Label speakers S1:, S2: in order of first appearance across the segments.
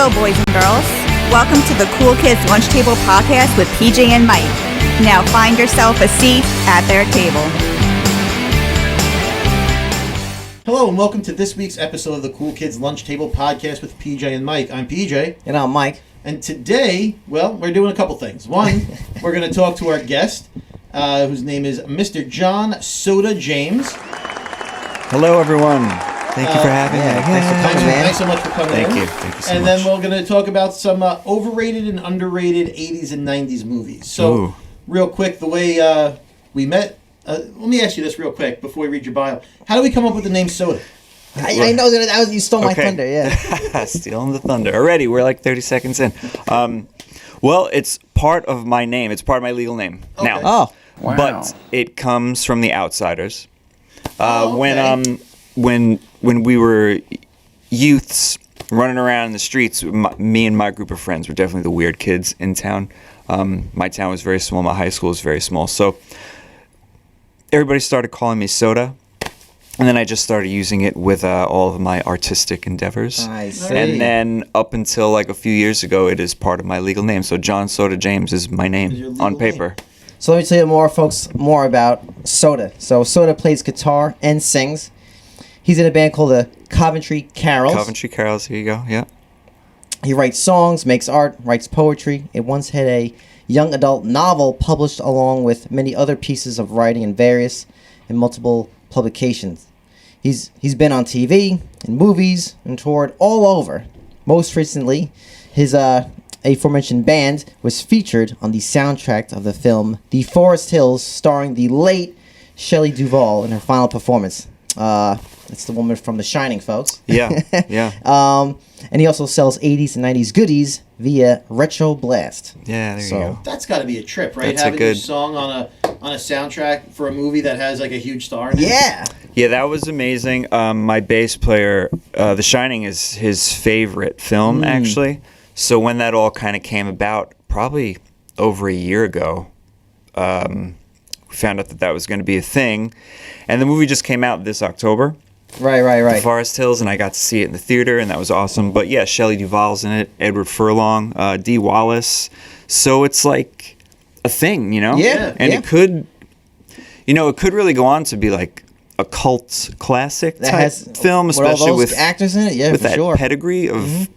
S1: Hello, boys and girls. Welcome to the Cool Kids Lunch Table Podcast with PJ and Mike. Now find yourself a seat at their table.
S2: Hello, and welcome to this week's episode of the Cool Kids Lunch Table Podcast with PJ and Mike. I'm PJ.
S3: And I'm Mike.
S2: And today, well, we're doing a couple things. One, we're going to talk to our guest, whose name is Mr. John Soda James.
S4: Hello, everyone. Thank you for having me.
S3: Thanks for coming, man.
S2: Thanks so much for coming in.
S4: Thank you so much.
S2: And then we're going to talk about some overrated and underrated 80s and 90s movies. So, real quick, the way we met, let me ask you this real quick before we read your bio. How did we come up with the name Soda?
S3: I know that was you stole my thunder, yeah.
S4: Stealing the thunder. Already, we're like 30 seconds in. Well, it's part of my name. It's part of my legal name.
S2: Okay.
S4: Now,
S3: Oh,
S4: wow. But it comes from the Outsiders.
S2: Okay.
S4: When we were youths running around in the streets, me and my group of friends were definitely the weird kids in town. My town was very small. My high school was very small. So everybody started calling me Soda. And then I just started using it with all of my artistic endeavors.
S3: I see.
S4: And then up until like a few years ago, it is part of my legal name. So John Soda James is my name on paper.
S3: So let me tell you more about Soda. So Soda plays guitar and sings. He's in a band called the Coventry Carols.
S4: Coventry Carols, here you go, yeah.
S3: He writes songs, makes art, writes poetry. It once had a young adult novel published along with many other pieces of writing in various and multiple publications. He's been on TV and movies and toured all over. Most recently, his aforementioned band was featured on the soundtrack of the film The Forest Hills, starring the late Shelley Duvall in her final performance. That's the woman from The Shining, folks.
S4: Yeah, yeah.
S3: And he also sells 80s and 90s goodies via Retro Blast.
S4: Yeah, there you go.
S2: That's got to be a trip, right?
S4: That's
S2: Having your song on a soundtrack for a movie that has like a huge star in it.
S3: Yeah.
S4: Yeah, that was amazing. My bass player, The Shining is his favorite film, actually. So when that all kind of came about, probably over a year ago, we found out that was going to be a thing. And the movie just came out this October.
S3: Right.
S4: The Forest Hills, and I got to see it in the theater, and that was awesome. But yeah, Shelley Duvall's in it, Edward Furlong, Dee Wallace. So it's like a thing, you know?
S3: Yeah.
S4: And it could really go on to be like a cult classic type film, especially
S3: all those
S4: with
S3: actors in it. Yeah,
S4: with
S3: for
S4: that
S3: sure.
S4: pedigree of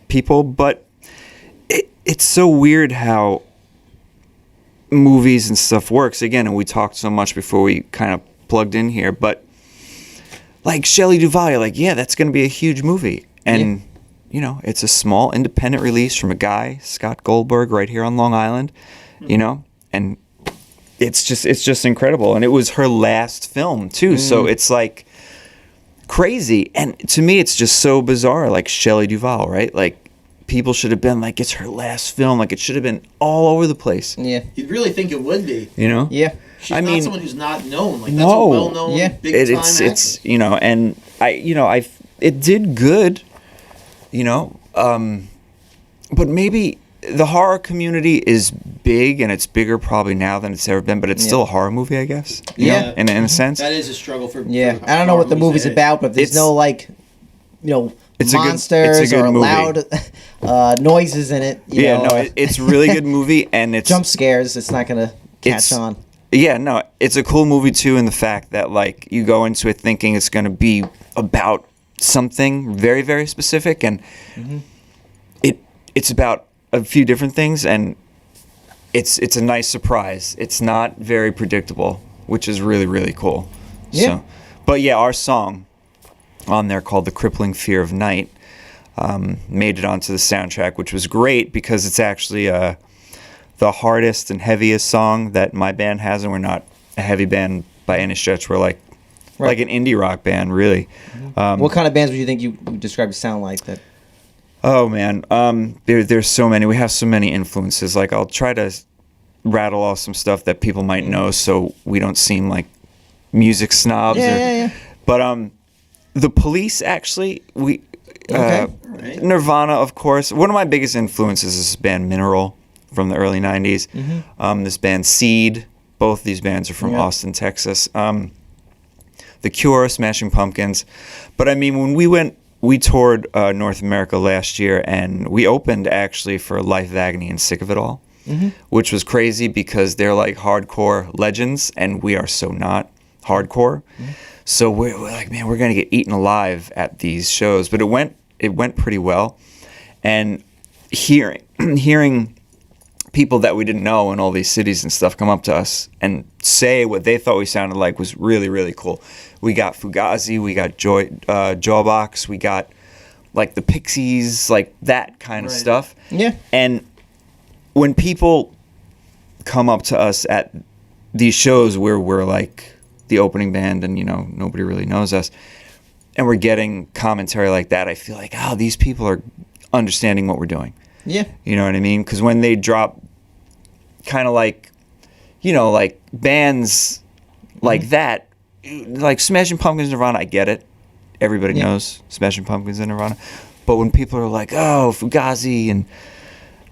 S4: people. But it's so weird how movies and stuff works. Again, and we talked so much before we kind of plugged in here, but like Shelley Duvall, you're like, yeah, that's going to be a huge movie. And, it's a small independent release from a guy, Scott Goldberg, right here on Long Island, and it's just incredible. And it was her last film, too. So it's like crazy. And to me, it's just so bizarre, like Shelley Duvall, right? Like, people should have been like, it's her last film. Like, it should have been all over the place.
S3: Yeah.
S2: You'd really think it would be.
S3: Yeah.
S2: She's not someone who's not known. Like, that's a well-known, big-time actress.
S4: And it did good, but maybe the horror community is big, and it's bigger probably now than it's ever been, but it's still a horror movie, I guess.
S3: Yeah.
S4: In a sense.
S2: That is a struggle for
S3: I don't know what the movie's about, but there's no,
S4: it's
S3: monsters
S4: a good
S3: or
S4: movie.
S3: loud noises in it.
S4: It's a really good movie, and it's
S3: jump scares. It's not going to catch on.
S4: Yeah, no, it's a cool movie too in the fact that like you go into it thinking it's going to be about something very, very specific, and it's about a few different things, and it's a nice surprise. It's not very predictable, which is really, really cool.
S3: Yeah.
S4: So, but yeah, our song on there called "The Crippling Fear of Night" made it onto the soundtrack, which was great because it's actually the hardest and heaviest song that my band has, and we're not a heavy band by any stretch. We're like an indie rock band, really.
S3: What kind of bands would you think you would describe to sound like that?
S4: Oh man, there's so many. We have so many influences. Like I'll try to rattle off some stuff that people might know, so we don't seem like music snobs.
S3: Yeah.
S4: But the Police, actually,
S2: Right.
S4: Nirvana, of course. One of my biggest influences is this band Mineral from the early 90s. This band Seed. Both these bands are from Austin, Texas. The Cure, Smashing Pumpkins. But I mean, when we went we toured North America last year, and we opened actually for Life of Agony and Sick of It All, which was crazy because they're like hardcore legends, and we are so not hardcore. So we're like, man, we're gonna get eaten alive at these shows. But it went pretty well, and hearing people that we didn't know in all these cities and stuff come up to us and say what they thought we sounded like was really, really cool. We got Fugazi, we got Jawbox, we got like the Pixies, like that kind of stuff.
S3: Yeah.
S4: And when people come up to us at these shows where we're like the opening band and, you know, nobody really knows us, and we're getting commentary like that, I feel like, oh, these people are understanding what we're doing.
S3: Yeah.
S4: You know what I mean? Because when they drop kind of like, you know, like bands like that, like Smashing Pumpkins, Nirvana, I get it. Everybody knows Smashing Pumpkins and Nirvana. But when people are like, oh, Fugazi and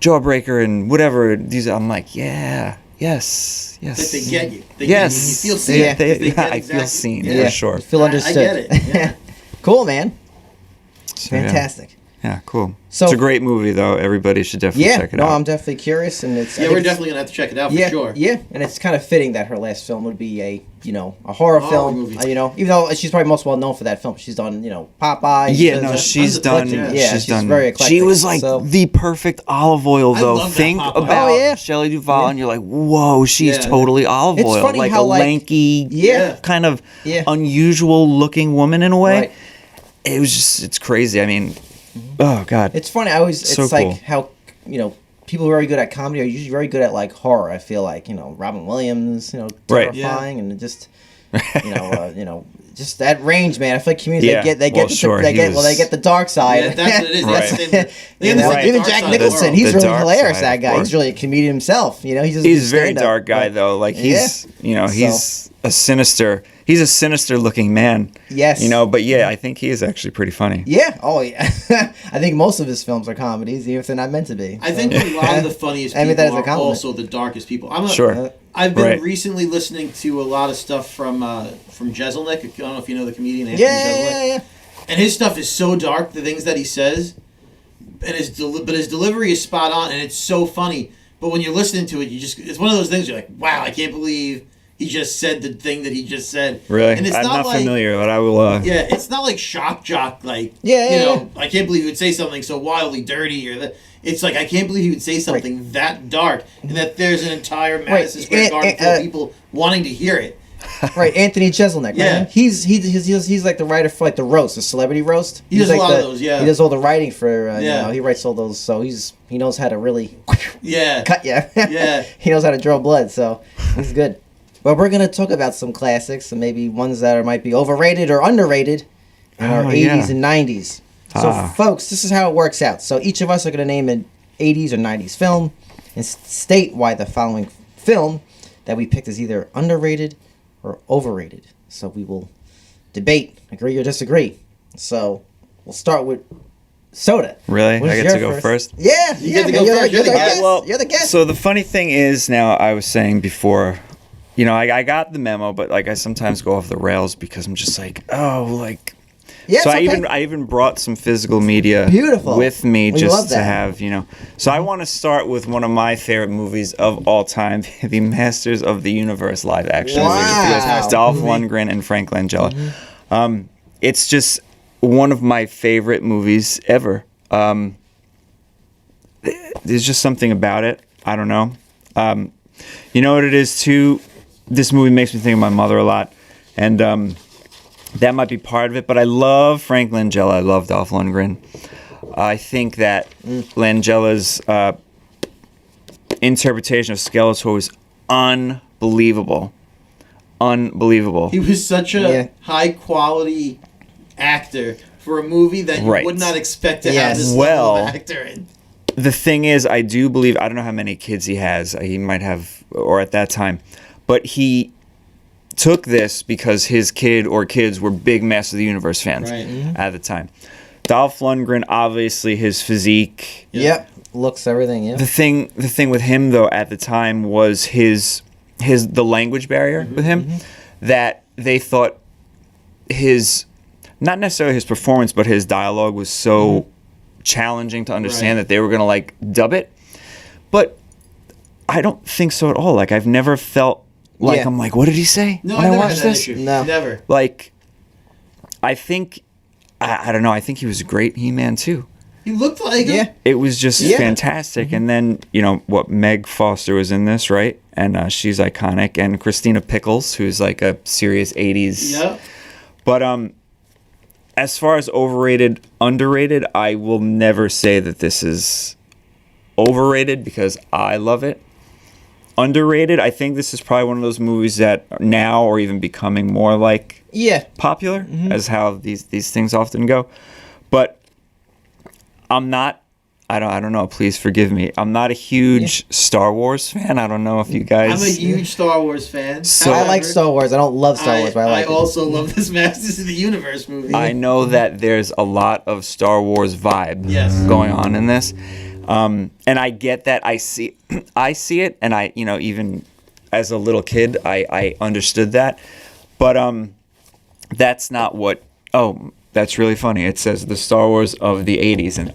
S4: Jawbreaker and whatever, these, I'm like, yes.
S2: That they get you. They
S4: Yes.
S2: get you. You feel seen.
S3: Yeah.
S2: They get
S4: I feel seen,
S2: Yeah.
S4: for sure.
S3: You feel understood.
S2: I get it. Yeah.
S3: Cool, man.
S4: So, yeah.
S3: Fantastic.
S4: Yeah, cool.
S3: So-
S4: it's a great movie, though. Everybody should definitely
S3: Yeah,
S4: check it
S3: no,
S4: out.
S3: I'm definitely curious, and it's I
S2: Yeah,
S3: think
S2: we're
S3: it's-
S2: definitely gonna have to check it out for
S3: yeah,
S2: sure.
S3: Yeah, and it's kind of fitting that her last film would be a a horror film.
S2: movie.
S3: You know, even though she's probably most well known for that film, she's done Popeye.
S4: Yeah,
S3: she's
S4: no,
S3: done-
S4: she's done.
S2: eclectic.
S3: Yeah,
S4: she's
S3: she's
S4: done.
S3: very eclectic,
S4: She was like
S3: so-
S4: the perfect olive oil,
S2: I
S4: though.
S2: love that
S4: Think
S2: Popeye.
S4: about
S3: Oh, yeah.
S4: Shelley Duvall, and you're like, whoa, she's
S2: Yeah.
S4: totally olive
S3: It's
S4: oil,
S3: funny
S4: like
S3: how,
S4: a
S3: like-
S4: lanky,
S3: Yeah.
S4: kind of
S3: Yeah.
S4: unusual looking woman in a way.
S3: Right.
S4: It was just, it's crazy. I mean, oh god,
S3: It's funny. I always
S4: So
S3: it's like
S4: cool.
S3: how people who are very good at comedy are usually very good at like horror. I feel like Robin Williams,
S4: Right.
S3: terrifying, and just just that range, man. I feel like comedians
S4: Yeah.
S3: they
S4: Well,
S3: get
S4: sure,
S3: they
S4: he
S3: get
S4: was-
S3: they get the dark side.
S2: Yeah, that's what it is.
S4: Right.
S2: That's the thing. They
S3: You know,
S2: understand the
S3: even
S2: dark
S3: Jack
S2: side of the
S3: Nicholson,
S2: world.
S3: he's
S4: The
S3: really
S4: dark
S3: hilarious.
S4: side,
S3: That
S4: of
S3: guy,
S4: course.
S3: he's really a comedian himself. He doesn't
S4: he's
S3: do
S4: a very
S3: stand-up,
S4: dark guy
S3: but-
S4: though. Like he's,
S3: Yeah.
S4: he's a sinister. He's a sinister looking man.
S3: Yes.
S4: But yeah, I think he is actually pretty funny.
S3: Yeah. Oh, yeah. I think most of his films are comedies, even if they're not meant to be.
S2: I think a lot of the funniest
S3: I mean,
S2: people
S3: that is a
S2: are
S3: compliment.
S2: also the darkest people.
S4: Sure.
S2: I've been
S4: Right.
S2: recently listening to a lot of stuff from Jeselnik. I don't know if you know the comedian Anthony Jeselnik.
S3: Yeah.
S2: And his stuff is so dark, the things that he says, and his delivery is spot on, and it's so funny. But when you're listening to it, it's one of those things you're like, wow, I can't believe he just said the thing that he just said.
S4: Really,
S2: And it's
S4: I'm not
S2: like,
S4: familiar, but I will.
S2: Yeah, it's not like shock jock, like
S3: Yeah.
S2: I can't believe he would say something so wildly dirty or that. It's like I can't believe he would say something that dark, and that there's an entire Madison Square Garden full of people wanting to hear it.
S3: Right, Anthony Jeselnik.
S2: Yeah.
S3: Right? He's like the writer for like the roast, the celebrity roast.
S2: He
S3: He's
S2: does a
S3: like
S2: lot of those, yeah.
S3: He does all the writing for.
S2: Yeah.
S3: He writes all those, so he knows how to really
S2: Yeah.
S3: cut you.
S2: Yeah.
S3: He knows how to draw blood, so he's good. But we're gonna talk about some classics and maybe ones that might be overrated or underrated in our 80s
S4: yeah.
S3: and 90s. So, folks, this is how it works out. So each of us are gonna name an 80s or 90s film and state why the following film that we picked is either underrated or overrated. So we will debate, agree or disagree. So we'll start with Soda.
S4: Really?
S3: What's
S4: I get
S3: your
S4: to go first?
S3: Yeah,
S2: You get to go
S3: you're
S2: first.
S3: You're the
S2: You're the
S3: guest.
S2: guest.
S4: Well,
S3: You're the guest.
S4: So the funny thing is, now I was saying before, I got the memo, but like I sometimes go off the rails because I'm just like,
S3: Yeah,
S4: so
S3: it's okay.
S4: I even brought some physical media
S3: Beautiful.
S4: with me
S3: We love
S4: just to
S3: that.
S4: have. So I want to start with one of my favorite movies of all time, the Masters of the Universe live action movie
S3: Wow.
S4: with Dolph Lundgren and Frank Langella. It's just one of my favorite movies ever. There's just something about it. I don't know. You know what it is too? This movie makes me think of my mother a lot, and that might be part of it. But I love Frank Langella. I love Dolph Lundgren. I think that Langella's interpretation of Skeletor was unbelievable. Unbelievable.
S2: He was such a high quality actor for a movie that you
S4: Right.
S2: would not expect to
S3: Yes.
S2: have this level
S4: Well,
S2: of actor in.
S4: The thing is, I do believe, I don't know how many kids he has. He might have, or at that time. But he took this because his kid or kids were big Master of the Universe fans
S2: Right.
S4: at the time. Dolph Lundgren, obviously his physique.
S3: Yep. Looks everything, yeah.
S4: The thing with him though at the time was the language barrier with him, that they thought his not necessarily his performance, but his dialogue was so challenging to understand that they were gonna like dub it. But I don't think so at all. Like I've never felt like I'm like, what did he say
S2: No,
S4: when
S2: I
S4: I
S2: never
S4: watched
S2: had that
S4: this?
S2: issue.
S3: No.
S2: Never.
S4: Like, I think I don't know. I think he was a great He-Man too.
S2: He looked like him.
S3: Yeah.
S4: It was just
S3: Yeah.
S4: fantastic. And then, you know, what Meg Foster was in this, right? And she's iconic. And Christina Pickles, who's like a serious 80s.
S2: Yeah.
S4: But as far as overrated, underrated, I will never say that this is overrated because I love it. Underrated, I think this is probably one of those movies that now are even becoming more like popular, as how these things often go. But I'm not, I don't know, please forgive me. I'm not a huge Star Wars fan. I don't know if you guys...
S2: I'm a huge Star Wars fan.
S4: So-
S3: I like Star Wars. I don't love Star Wars, but I like it.
S2: also love this Masters of the Universe movie.
S4: I know that there's a lot of Star Wars vibe going on in this. And I get that. I see it, and I, you know, even as a little kid, I understood that. But that's not what... Oh, that's really funny. It says the Star Wars of the 80s. And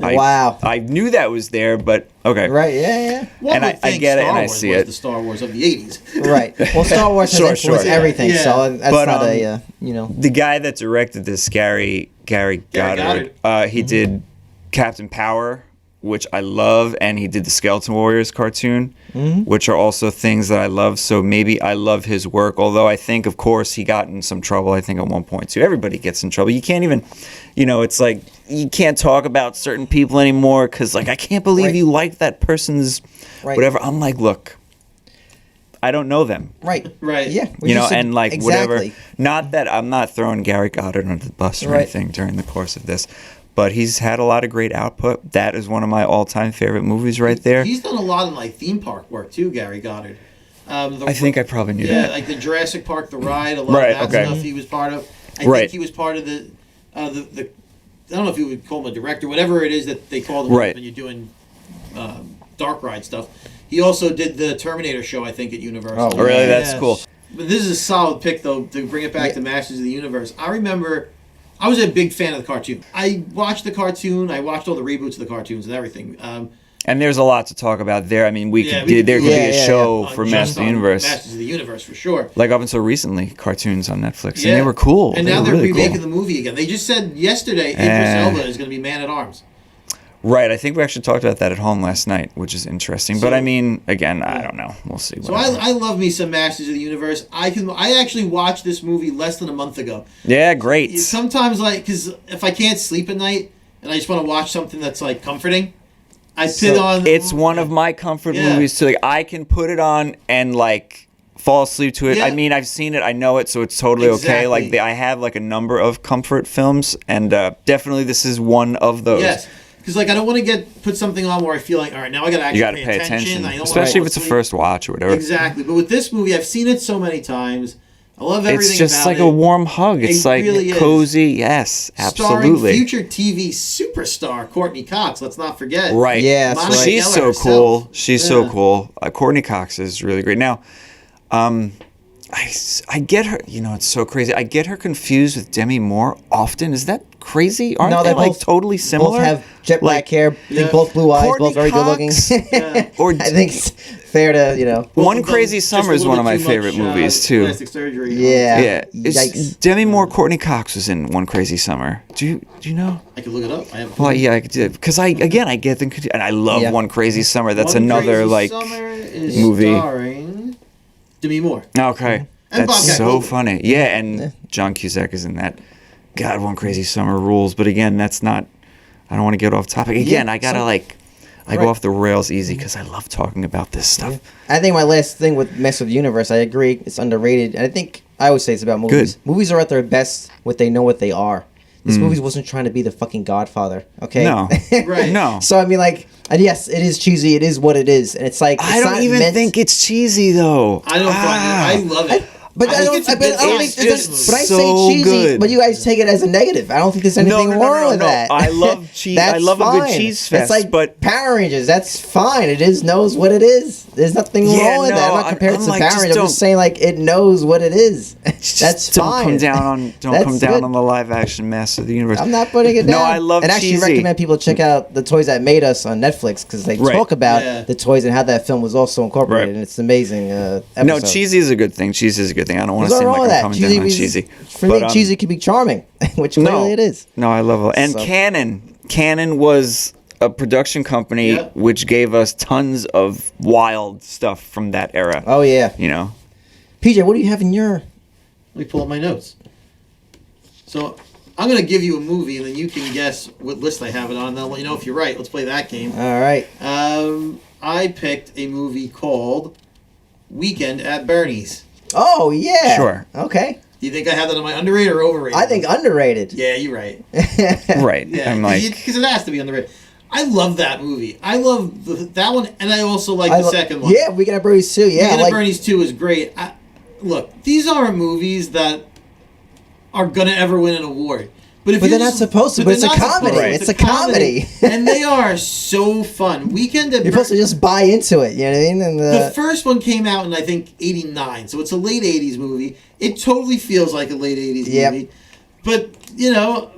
S4: I knew that was there, but okay.
S3: Right, yeah.
S2: One
S4: and
S2: would
S4: I
S2: think
S4: get it,
S2: Star
S4: and I
S2: Wars
S4: see
S2: was
S4: it.
S2: the Star Wars of the 80s.
S3: Right. Well, Star Wars has influenced everything,
S2: Yeah.
S3: so that's
S4: But,
S3: not a, you know.
S4: The guy that directed this, Gary Goddard, he did Captain Power, which I love, and he did the Skeleton Warriors cartoon, which are also things that I love. So maybe I love his work, although I think, of course, he got in some trouble, I think, at one point, too. Everybody gets in trouble. You can't even, you know, it's like you can't talk about certain people anymore because, like, I can't believe you liked that person's whatever. I'm like, look, I don't know them.
S2: Right.
S3: Yeah.
S4: You know, and like whatever. Not that I'm not throwing Gary Goddard under the bus or anything during the course of this. But he's had a lot of great output. That is one of my all-time favorite movies right there.
S2: He's done a lot of like theme park work too, Gary Goddard.
S4: I think I probably knew that.
S2: Yeah, like the Jurassic Park, the ride, a lot of that stuff he was part of. I think he was part of the I don't know if you would call him a director, whatever it is that they call them when you're doing dark ride stuff. He also did the Terminator show, I think, at Universal.
S4: Oh, really? That's cool.
S2: But this is a solid pick, though, to bring it back to Masters of the Universe. I remember... I was a big fan of the cartoon. I watched the cartoon. I watched all the reboots of the cartoons and everything.
S4: And there's a lot to talk about there. I mean, there could be a show for Masters of the Universe.
S2: Masters of the Universe, for sure.
S4: Like up until recently, cartoons on Netflix. And they were cool.
S2: And now they're really remaking the movie again. They just said yesterday Idris Elba is going to be Man-at-Arms.
S4: Right. I think we actually talked about that at home last night, which is interesting. But I mean, again, I don't know. We'll see.
S2: So I love me some Masters of the Universe. I actually watched this movie less than a month ago.
S4: Yeah, great.
S2: Sometimes, like, because if I can't sleep at night and I just want to watch something that's like comforting, I put on.
S4: It's one of my comfort movies too. Like I can put it on and like fall asleep to it. I mean, I've seen it, I know it, so it's totally okay. Like I have like a number of comfort films, and definitely this is one of those.
S2: Yes. Because like I don't want to put something on where I feel like, all right, now I got to actually pay attention.
S4: Especially if it's a first watch or whatever.
S2: Exactly. But with this movie, I've seen it so many times. I love everything about it.
S4: It's just like a warm hug. It's like
S2: really
S4: cozy. Yes, absolutely.
S2: Starring future TV superstar Courtney Cox. Let's not forget.
S4: Right.
S3: Yeah,
S4: she's so cool. She's so cool. Courtney Cox is really great. Now, I get her. You know, it's so crazy. I get her confused with Demi Moore often. Is that crazy? Aren't they like totally similar?
S3: Both have jet black hair. They both blue eyes.
S4: Courtney
S3: both very good looking.
S4: Or
S3: I think it's fair to, you know.
S4: One Crazy Summer is one of my favorite movies too.
S2: Plastic surgery.
S4: Yeah.
S3: Yikes.
S4: Demi Moore, Courtney Cox was in One Crazy Summer. Do you know?
S2: I could look it up. I have.
S4: Well, yeah, I did because I get them, and I love One Crazy Summer. That's
S2: One
S4: another
S2: Crazy
S4: like
S2: Summer is
S4: movie.
S2: Starring Demi Moore.
S4: Okay.
S2: And
S4: That's
S2: Bobcat
S4: so
S2: Goldthwait.
S4: funny. Yeah, and John Cusack is in that. God, One Crazy Summer rules. But again, that's not... I don't want to get off topic. Again, I gotta go off the rails easy because I love talking about this stuff.
S3: Yeah. I think my last thing with Mess of the Universe, I agree, it's underrated. And I think I always say it's about movies.
S4: Good.
S3: Movies are at their best what they know what they are. This movie wasn't trying to be the fucking Godfather, okay?
S4: No.
S2: Right.
S4: No.
S3: So I mean, like, and yes, it is cheesy. It is what it is, and it's like
S4: I don't even think it's cheesy though.
S2: I don't find it. I love it.
S3: But I don't.
S2: think it's a
S3: But I
S2: good
S3: don't
S2: taste.
S3: think
S2: It's
S3: there's. But I
S4: so
S3: say cheesy,
S4: good.
S3: but you guys take it as a negative. I don't think there's anything wrong with that.
S4: I love cheese. I
S3: That's
S4: love a good
S3: fine.
S4: cheese fest.
S3: It's like
S4: but
S3: Power Rangers. That's fine. It is knows what it is. There's nothing wrong with that. I'm not comparing it to Barry. I'm just saying like it knows what it is. That's fine.
S4: Don't come down on the live action Master of the Universe.
S3: I'm not putting it down.
S4: No, I love
S3: and
S4: cheesy.
S3: actually recommend people check out The Toys That Made Us on Netflix because they talk about the toys and how that film was also incorporated, and it's an amazing episode.
S4: No, cheesy is a good thing. Cheesy is a good thing. I don't want to seem like I'm coming down on cheesy.
S3: For me, cheesy can be charming, which clearly it is.
S4: No, I love it. And Canon was a production company which gave us tons of wild stuff from that era.
S3: Oh yeah.
S4: You know.
S3: PJ, what do you have in your?
S2: Let me pull up my notes. So I'm gonna give you a movie, and then you can guess what list I have it on. And I'll let you know if you're right. Let's play that game.
S3: All right.
S2: I picked a movie called Weekend at Bernie's.
S3: Oh yeah.
S4: Sure.
S3: Okay.
S2: Do you think I have that on my underrated or overrated?
S3: I think underrated.
S2: Yeah, you're right.
S4: Right.
S2: Yeah,
S4: I'm like,
S2: because it has to be underrated. I love that movie. I love that one, and I also like the second one.
S3: Yeah, Weekend at Bernie's too. Yeah,
S2: Weekend at Bernie's 2 is great. Look, these aren't movies that are gonna ever win an award. But
S3: they're not supposed to. But it's a comedy. It's a comedy.
S2: And they are so fun. Weekend at
S3: You're supposed to just buy into it. You know what I mean? And
S2: the first one came out in I think '89, so it's a late '80s movie. It totally feels like a late '80s movie. But you know,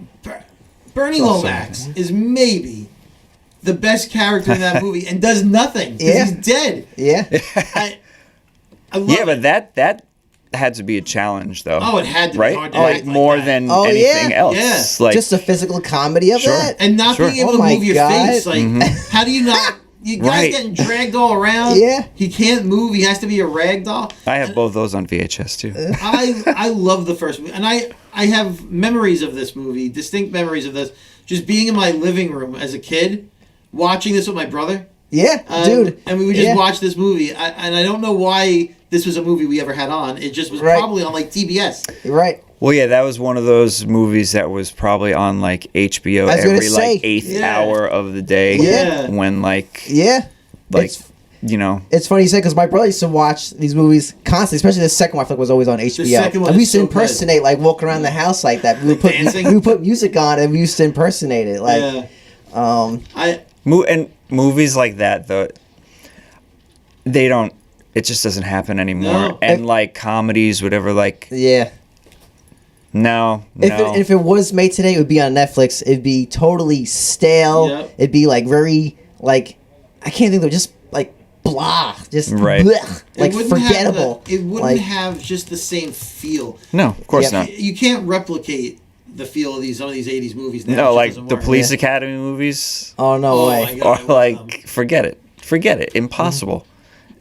S2: Bernie Lomax is maybe the best character in that movie and does nothing because he's dead.
S3: Yeah.
S2: I love
S4: but that had to be a challenge, though.
S2: Oh, it had to
S4: be
S2: hard to act like
S4: more
S2: that.
S4: than anything else.
S2: Yeah.
S4: Like,
S3: just the physical comedy of that.
S2: And not being able to move your face. Like, how do you not... You guys getting dragged all around.
S3: Yeah.
S2: He can't move. He has to be a rag doll.
S4: I have both those on VHS, too.
S2: I love the first movie. And I have memories of this movie, distinct memories of this, just being in my living room as a kid, watching this with my brother.
S3: Yeah, dude.
S2: And we would just watch this movie. And I don't know why this was a movie we ever had on. It just was probably on, like, TBS.
S3: Right.
S4: Well, yeah, that was one of those movies that was probably on, like, HBO every, like, 8th hour of the day.
S2: Yeah.
S4: When, like...
S3: Yeah.
S4: Like, you know...
S3: It's funny you say, because my brother used to watch these movies constantly, especially the second one I feel like was always on HBO.
S2: The second one
S3: and we used to
S2: so
S3: impersonate,
S2: good.
S3: like, walking around the house like that. We would put music on, and we used to impersonate it. Like,
S4: and movies like that, though, they don't... It just doesn't happen anymore.
S2: No.
S4: And, like, comedies, whatever, like...
S3: Yeah.
S4: No.
S3: If it was made today, it would be on Netflix. It'd be totally stale.
S2: Yep.
S3: It'd be, like, very, like... I can't think of it. Just, like, blah. Just, blech, like, forgettable.
S2: It wouldn't have just the same feel.
S4: No, of course not.
S2: You can't replicate the feel of some of these 80s movies now.
S4: No, like the Police Academy movies.
S3: Oh, no way.
S2: My God,
S4: or, like, forget it. Impossible.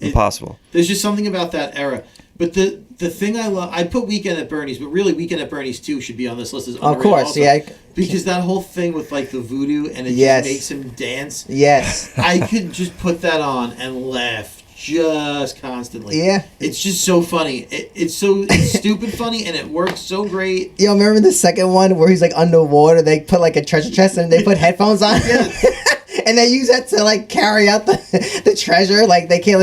S4: Impossible.
S2: There's just something about that era. But the thing I love, I put Weekend at Bernie's, but really Weekend at Bernie's 2 should be on this list as underrated.
S3: Of course,
S2: also,
S3: yeah.
S2: Because that whole thing with like the voodoo and it just makes him dance.
S3: Yes.
S2: I could just put that on and laugh just constantly.
S3: Yeah.
S2: It's just so funny. It's stupid funny and it works so great.
S3: Yo, remember the second one where he's like underwater? They put like a treasure chest and they put headphones on. And they use that to like carry out the treasure. Like they can't.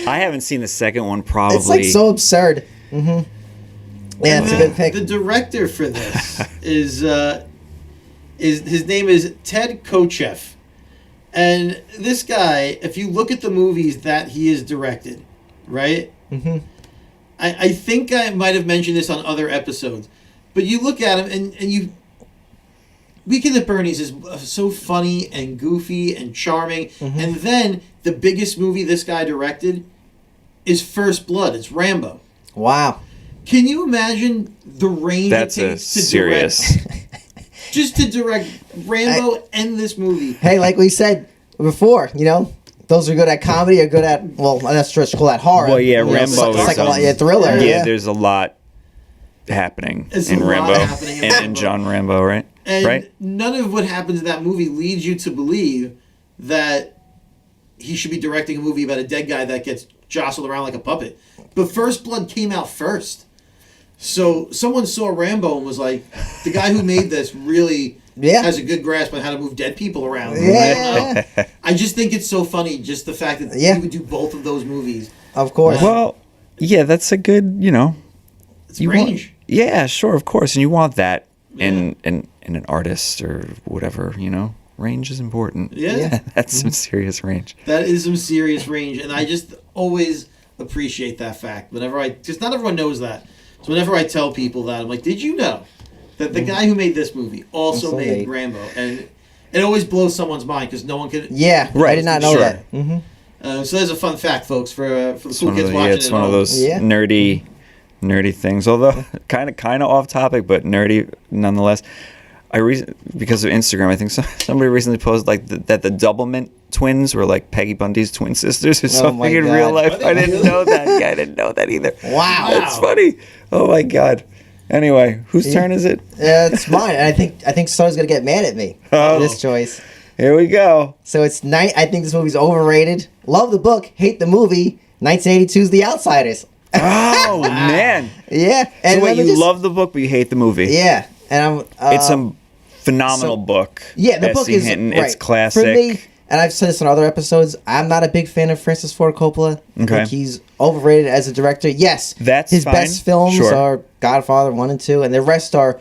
S4: I haven't seen the second one. Probably
S3: it's like so absurd. Mm-hmm. Yeah, it's a good pick.
S2: The director for this is his name is Ted Kochev, and this guy, if you look at the movies that he has directed, right?
S3: Mm-hmm.
S2: I think I might have mentioned this on other episodes, but you look at him and you. Weekend at Bernie's is so funny and goofy and charming. Mm-hmm. And then the biggest movie this guy directed is First Blood. It's Rambo.
S3: Wow.
S2: Can you imagine the range it takes to direct? Just to direct Rambo and this movie.
S3: Hey, like we said before, you know, those are good at comedy or good at, well, I'm not sure to call that horror.
S4: Well, yeah, Rambo
S3: is thriller.
S4: Yeah, there's a lot happening in Rambo and John Rambo, right?
S2: And none of what happens in that movie leads you to believe that he should be directing a movie about a dead guy that gets jostled around like a puppet. But First Blood came out first. So someone saw Rambo and was like, the guy who made this really has a good grasp on how to move dead people around.
S3: Yeah.
S2: I just think it's so funny, just the fact that he would do both of those movies.
S3: Of course.
S4: Well, yeah, that's a good,
S2: It's range.
S4: Yeah, sure, of course. And you want that in an artist or whatever, range is important.
S2: Yeah.
S4: That's some serious range.
S2: That is some serious range, and I just always appreciate that fact. Just not everyone knows that. So whenever I tell people that, I'm like, did you know that the guy who made this movie also made Rambo? And it always blows someone's mind because no one can.
S3: Yeah, right. I did not know that.
S2: So there's a fun fact, folks, for the cool kids watching. Yeah,
S4: it's one of those nerdy things. Although kind of off topic, but nerdy nonetheless. Because of Instagram, I think somebody recently posted like that the Doublemint twins were like Peggy Bundy's twin sisters or something in real life. I didn't know that. Yeah, I didn't know that either.
S3: Wow,
S4: that's funny. Oh my god. Anyway, whose turn is it?
S3: It's mine. And I think Star's gonna get mad at me for this choice.
S4: Here we go.
S3: So it's I think this movie's overrated. Love the book, hate the movie. 1982's The Outsiders.
S4: Oh man.
S3: Yeah.
S4: And so wait, you love the book, but you hate the movie?
S3: Yeah. And
S4: it's a phenomenal book.
S3: Yeah, the book is
S4: Hinton.
S3: Right.
S4: It's classic.
S3: For me, and I've said this in other episodes, I'm not a big fan of Francis Ford Coppola. I think he's overrated as a director. Yes, his
S4: fine.
S3: best films are Godfather 1 and 2, and the rest are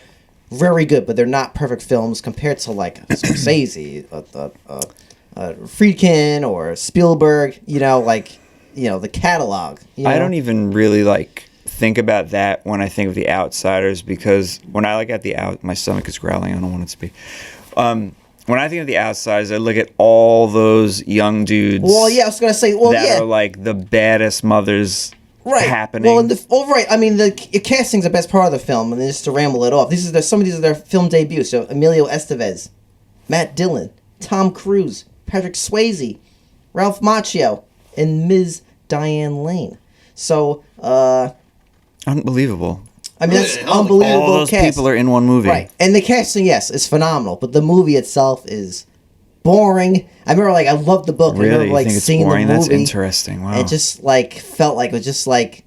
S3: very good, but they're not perfect films compared to like Scorsese, Friedkin, or Spielberg. The catalog.
S4: I don't even really think about that when I think of The Outsiders, because when I look at my stomach is growling. I don't want it to be. When I think of The Outsiders, I look at all those young dudes.
S3: Well, yeah, I was gonna say. Well,
S4: that are like the baddest mothers.
S3: Right.
S4: Happening.
S3: Well, right. I mean, the casting's the best part of the film, and then just to ramble it off, some of these are their film debuts. So Emilio Estevez, Matt Dillon, Tom Cruise, Patrick Swayze, Ralph Macchio, and Ms. Diane Lane. So,
S4: unbelievable.
S3: I mean, that's unbelievable.
S4: All those people are in one movie,
S3: right? And the casting, yes, is phenomenal, but the movie itself is boring. I remember, I loved the book.
S4: Really?
S3: I remember, seeing the movie.
S4: That's interesting. Wow.
S3: It just felt like it was just I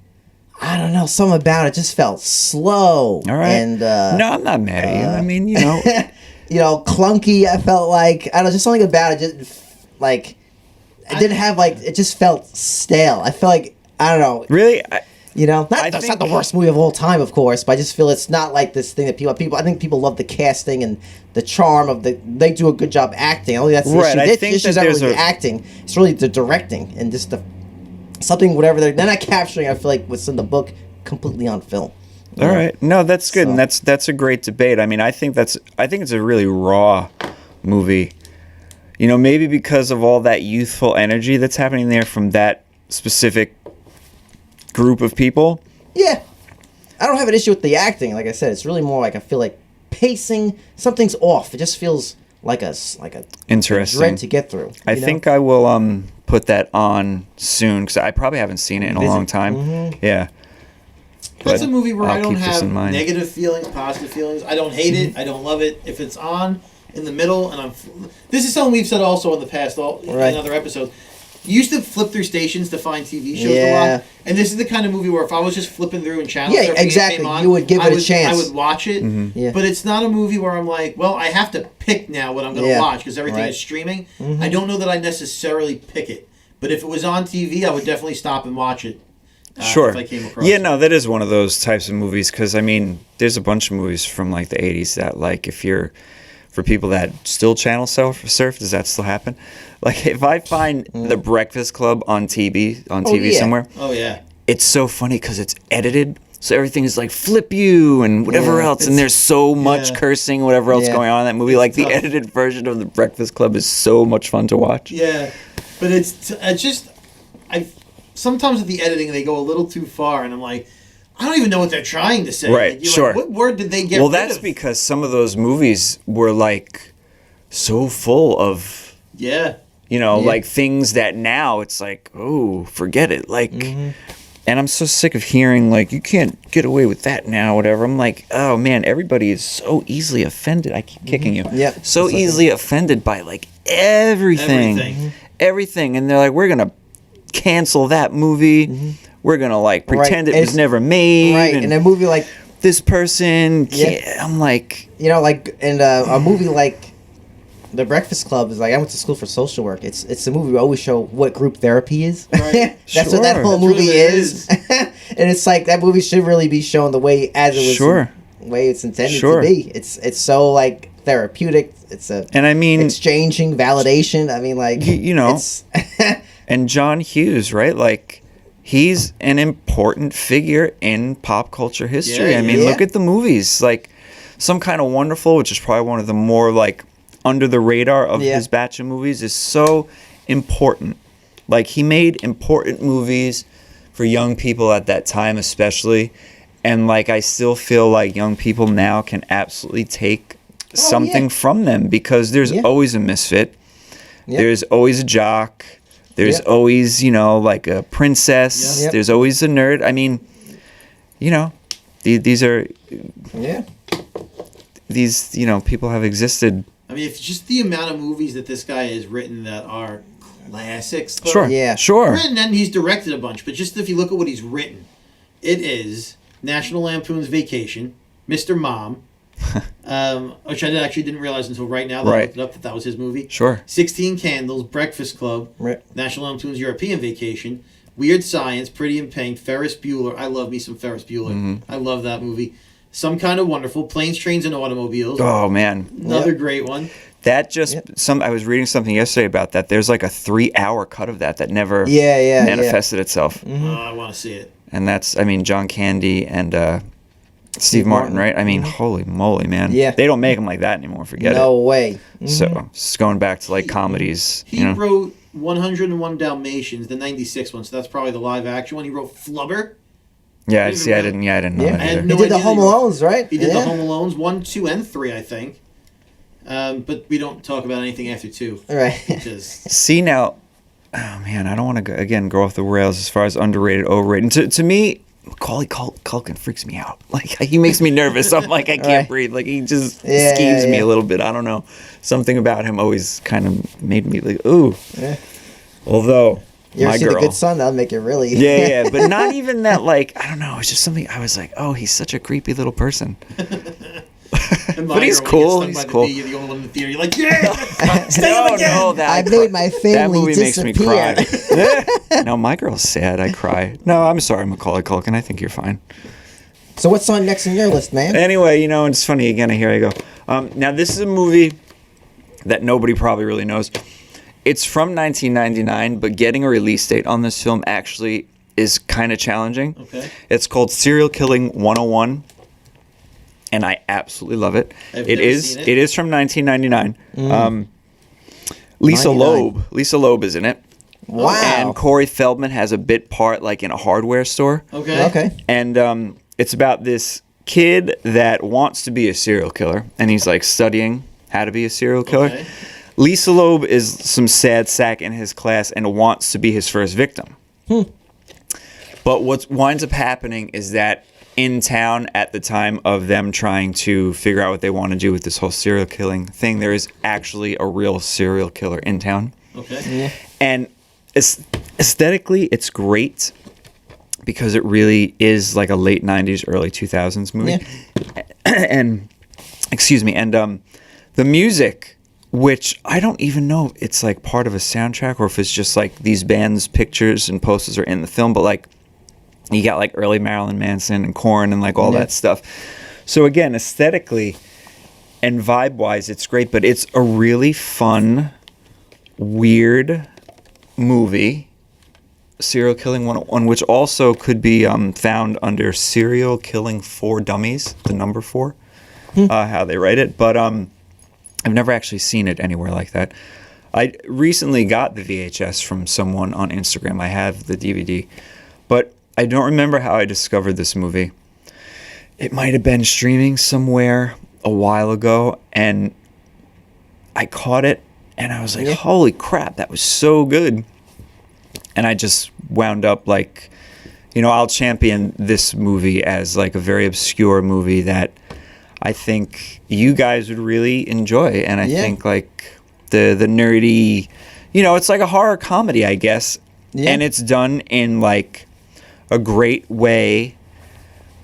S3: don't know, something about it just felt slow.
S4: All right.
S3: And
S4: no, I'm not mad at you. I mean,
S3: clunky. I felt I don't know, just something about it. Just it didn't have it just felt stale. I feel I don't know.
S4: Really.
S3: That's not the worst movie of all time, of course, but I just feel it's not like this thing that people. I think people love the casting and the charm of they do a good job acting. Only that's the issue.
S4: I think
S3: the issue's not really the acting; it's really the directing and just whatever they're not capturing. I feel like what's in the book completely on film.
S4: All right, no, that's good, and that's a great debate. I mean, I think it's a really raw movie. Maybe because of all that youthful energy that's happening there from that specific group of people.
S3: Yeah, I don't have an issue with the acting. Like I said, it's really more I feel like pacing, something's off. It just feels like a
S4: interesting
S3: dread to get through.
S4: I think I will put that on soon because I probably haven't seen it in a long time. Mm-hmm. Yeah,
S2: that's a movie where I don't have negative feelings, positive feelings. I don't hate it. I don't love it. If it's on in the middle, and this is something we've said also in the past, in other episodes. You used to flip through stations to find TV shows a lot, and this is the kind of movie where if I was just flipping through and channel surfing,
S3: exactly, you would give it a chance.
S2: I would watch it, but it's not a movie where I'm like, well, I have to pick now what I'm going to watch because everything is streaming. Mm-hmm. I don't know that I necessarily pick it, but if it was on TV, I would definitely stop and watch it.
S4: Sure.
S2: If I came across
S4: it. No, that is one of those types of movies because I mean, there's a bunch of movies from the 80s that if you're for people that still channel surf, does that still happen? If I find The Breakfast Club on TV somewhere, it's so funny because it's edited, so everything is flip you and whatever else, and there's so much cursing, whatever else going on in that movie. The edited version of The Breakfast Club is so much fun to watch.
S2: Yeah, but it's just sometimes with the editing they go a little too far, and I'm like, I don't even know what they're trying to say.
S4: Right, sure.
S2: What word did they get?
S4: Well, that's because some of those movies were so full of things that now it's oh, forget it. And I'm so sick of hearing you can't get away with that now, whatever. I'm oh man, everybody is so easily offended. I keep kicking you.
S3: Yeah.
S4: So easily offended by everything. Everything. And they're we're gonna cancel that movie. Mm-hmm. We're gonna pretend it was never made.
S3: Right. And a movie
S4: this person can't, I'm
S3: and a movie like The Breakfast Club is I went to school for social work. It's a movie we always show what group therapy is. Right. That's what that whole movie is. And it's that movie should really be shown the way as it was way it's intended to be. It's so therapeutic. It's a
S4: And I mean,
S3: exchanging validation. I mean, like
S4: you know,
S3: it's
S4: and John Hughes, right? Like, he's an important figure in pop culture history.
S2: Yeah,
S4: I mean,
S3: yeah.
S4: look at the movies, like Some Kind of Wonderful, which is probably one of the more like under the radar of
S3: Yeah.
S4: his batch of movies, is so important. Like, he made important movies for young people at that time, especially. And like, I still feel like young people now can absolutely take something
S3: yeah.
S4: from them, because there's
S3: Yeah.
S4: always a misfit.
S3: Yep.
S4: There's always a jock. There's
S3: Yep.
S4: always, you know, like a princess.
S3: Yep.
S4: There's always a nerd. I mean, you know, these are,
S3: yeah.
S4: these, you know, people have existed.
S2: I mean, if just the amount of movies that this guy has written that are classics. though.
S4: Sure.
S3: Yeah.
S4: Sure.
S2: Written, and he's directed a bunch, but just if you look at what he's written, it is National Lampoon's Vacation, Mr. Mom, which I actually didn't realize until right now that I
S4: Right.
S2: looked it up that was his movie.
S4: Sure.
S2: 16 Candles, Breakfast Club,
S3: Right.
S2: National Lampoon's European Vacation, Weird Science, Pretty in Pink, Ferris Bueller. I love me some Ferris Bueller.
S4: Mm-hmm.
S2: I love that movie. Some Kind of Wonderful, Planes, Trains, and Automobiles.
S4: Oh, man.
S2: Another
S3: Yep.
S2: great one.
S4: That just,
S3: Yep.
S4: I was reading something yesterday about that. There's like a 3-hour cut of that never
S3: Yeah.
S4: manifested itself.
S2: I want to see it.
S4: And that's, I mean, John Candy and Steve Martin, right? I mean, holy moly, man.
S3: Yeah.
S4: They don't make them like that anymore. Forget
S3: No way.
S4: it. So, just going back to like comedies,
S2: He
S4: you know.
S2: wrote 101 Dalmatians, the 96 one, so that's probably the live action one. He wrote Flubber.
S4: Yeah,
S2: Even
S4: see, I
S2: really-
S4: didn't know
S3: Yeah.
S4: that
S2: I had
S4: either.
S2: no
S3: He did the
S2: idea
S3: Home
S2: they were-
S3: Alones, right?
S2: He did
S3: yeah.
S2: the Home Alones 1, 2, and 3, I think. But we don't talk about anything after 2.
S3: Right.
S2: Because
S4: See, now, oh man, I don't want to, again, go off the rails as far as underrated, overrated. And to me, Macaulay Culkin freaks me out. Like, he makes me nervous. I'm like, I can't
S3: Right.
S4: breathe. Like, he just
S3: Yeah,
S4: skeeves me
S3: yeah.
S4: a little bit. I don't know. Something about him always kind of made me like, ooh.
S3: Yeah.
S4: Although,
S3: You ever
S4: my
S3: see
S4: girl.
S3: The Good Son? That'll make it really.
S4: Yeah, but not even that, like, I don't know. It's just something, I was like, oh, he's such a creepy little person. But he's cool. He's cool.
S2: You're the only one in the theater. You're like, yeah, stay up again.
S4: No, that
S3: I made my
S4: that
S3: family
S4: movie makes me cry.
S3: disappear.
S4: No, my girl's sad. I cry. No, I'm sorry, Macaulay Culkin. I think you're fine.
S3: So what's on next in your list, man?
S4: Anyway, you know, it's funny. Again, here I go. Now, this is a movie that nobody probably really knows. It's from 1999, but getting a release date on this film actually is kind of challenging.
S2: Okay.
S4: It's called Serial Killing 101, and I absolutely love it.
S2: I've
S4: It
S2: never
S4: is.
S2: seen it.
S4: It is from 1999. Lisa
S3: 99.
S4: Loeb. Lisa Loeb is in it.
S3: Wow.
S4: And Corey Feldman has a bit part, like in a hardware store.
S2: Okay.
S3: Okay.
S4: And it's about this kid that wants to be a serial killer, and he's like studying how to be a serial killer.
S2: Okay.
S4: Lisa Loeb is some sad sack in his class and wants to be his first victim. But what winds up happening is that in town at the time of them trying to figure out what they want to do with this whole serial killing thing, there is actually a real serial killer in town.
S2: Okay.
S4: And aesthetically, it's great because it really is like a late 90s, early 2000s movie. And, excuse me, and the music, which I don't even know if it's like part of a soundtrack or if it's just like these bands' pictures and posters are in the film, but like you got like early Marilyn Manson and Korn and like all that stuff. So again, aesthetically and vibe-wise, it's great, but it's a really fun, weird movie. Serial Killing 101, which also could be found under Serial Killing for Dummies, the number 4, how they write it. But I've never actually seen it anywhere like that. I recently got the VHS from someone on Instagram. I have the DVD. But I don't remember how I discovered this movie. It might have been streaming somewhere a while ago, and I caught it, and I was like, holy crap, that was so good. And I just wound up like, you know, I'll champion this movie as like a very obscure movie that I think you guys would really enjoy. And I think like the nerdy, you know, it's like a horror comedy, I guess.
S3: Yeah.
S4: And it's done in like a great way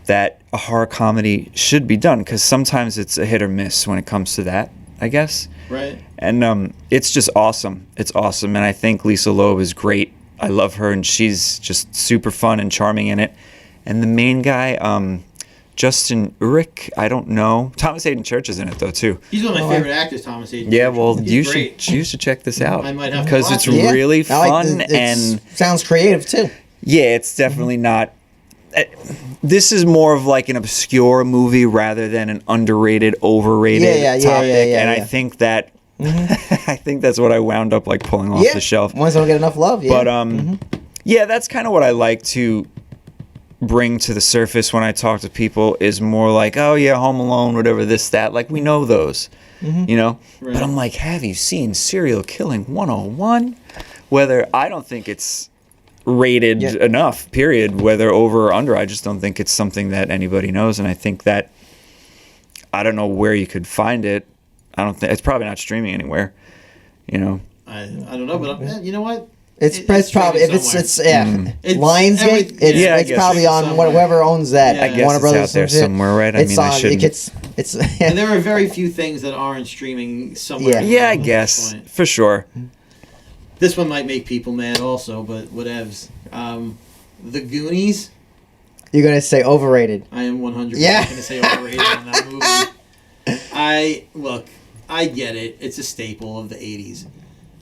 S4: that a horror comedy should be done. Because sometimes it's a hit or miss when it comes to that, I guess.
S2: Right.
S4: And it's just awesome. It's awesome. And I think Lisa Loeb is great. I love her, and she's just super fun and charming in it. And the main guy, Justin Urick, I don't know. Thomas Hayden Church is in it though too.
S2: He's one of my favorite actors, Thomas Hayden.
S4: Yeah,
S2: Church.
S4: well,
S2: He's great.
S4: you should check this out.
S2: I might have to
S4: because
S2: watch
S4: it's
S2: it.
S3: Yeah.
S4: really
S3: I like
S4: fun and
S3: sounds creative too.
S4: yeah, it's definitely not. This is more of like an obscure movie rather than an underrated, overrated topic, and I think that I think that's what I wound up like pulling off the shelf.
S3: Ones don't get enough love. Yeah.
S4: But yeah, that's kind of what I like to bring to the surface when I talk to people is more like, oh yeah, Home Alone, whatever, this, that. Like we know those, you know.
S2: Right.
S4: But I'm like, have you seen Serial Killing 101? Whether I don't think it's rated enough, period, whether over or under. I just don't think it's something that anybody knows, and I think that I don't know where you could find it. I don't think it's probably not streaming anywhere, you know.
S2: I don't know, but you know what?
S3: It's probably if it's Lionsgate. It's probably on
S2: somewhere.
S3: whoever owns that.
S2: Yeah. I guess
S3: Warner
S4: it's
S3: Brothers
S4: out there
S3: owns it.
S4: somewhere, right? I
S3: It's
S4: mean, I
S3: on.
S4: shouldn't-
S3: It's
S2: And there are very few things that aren't streaming somewhere.
S4: Yeah, I
S2: at this
S4: guess
S2: point.
S4: for sure.
S2: This one might make people mad also, but whatevs. The Goonies.
S3: You're gonna say overrated.
S2: I am 100%
S3: Yeah.
S2: going to say overrated on that movie. I get it. It's a staple of the 80s.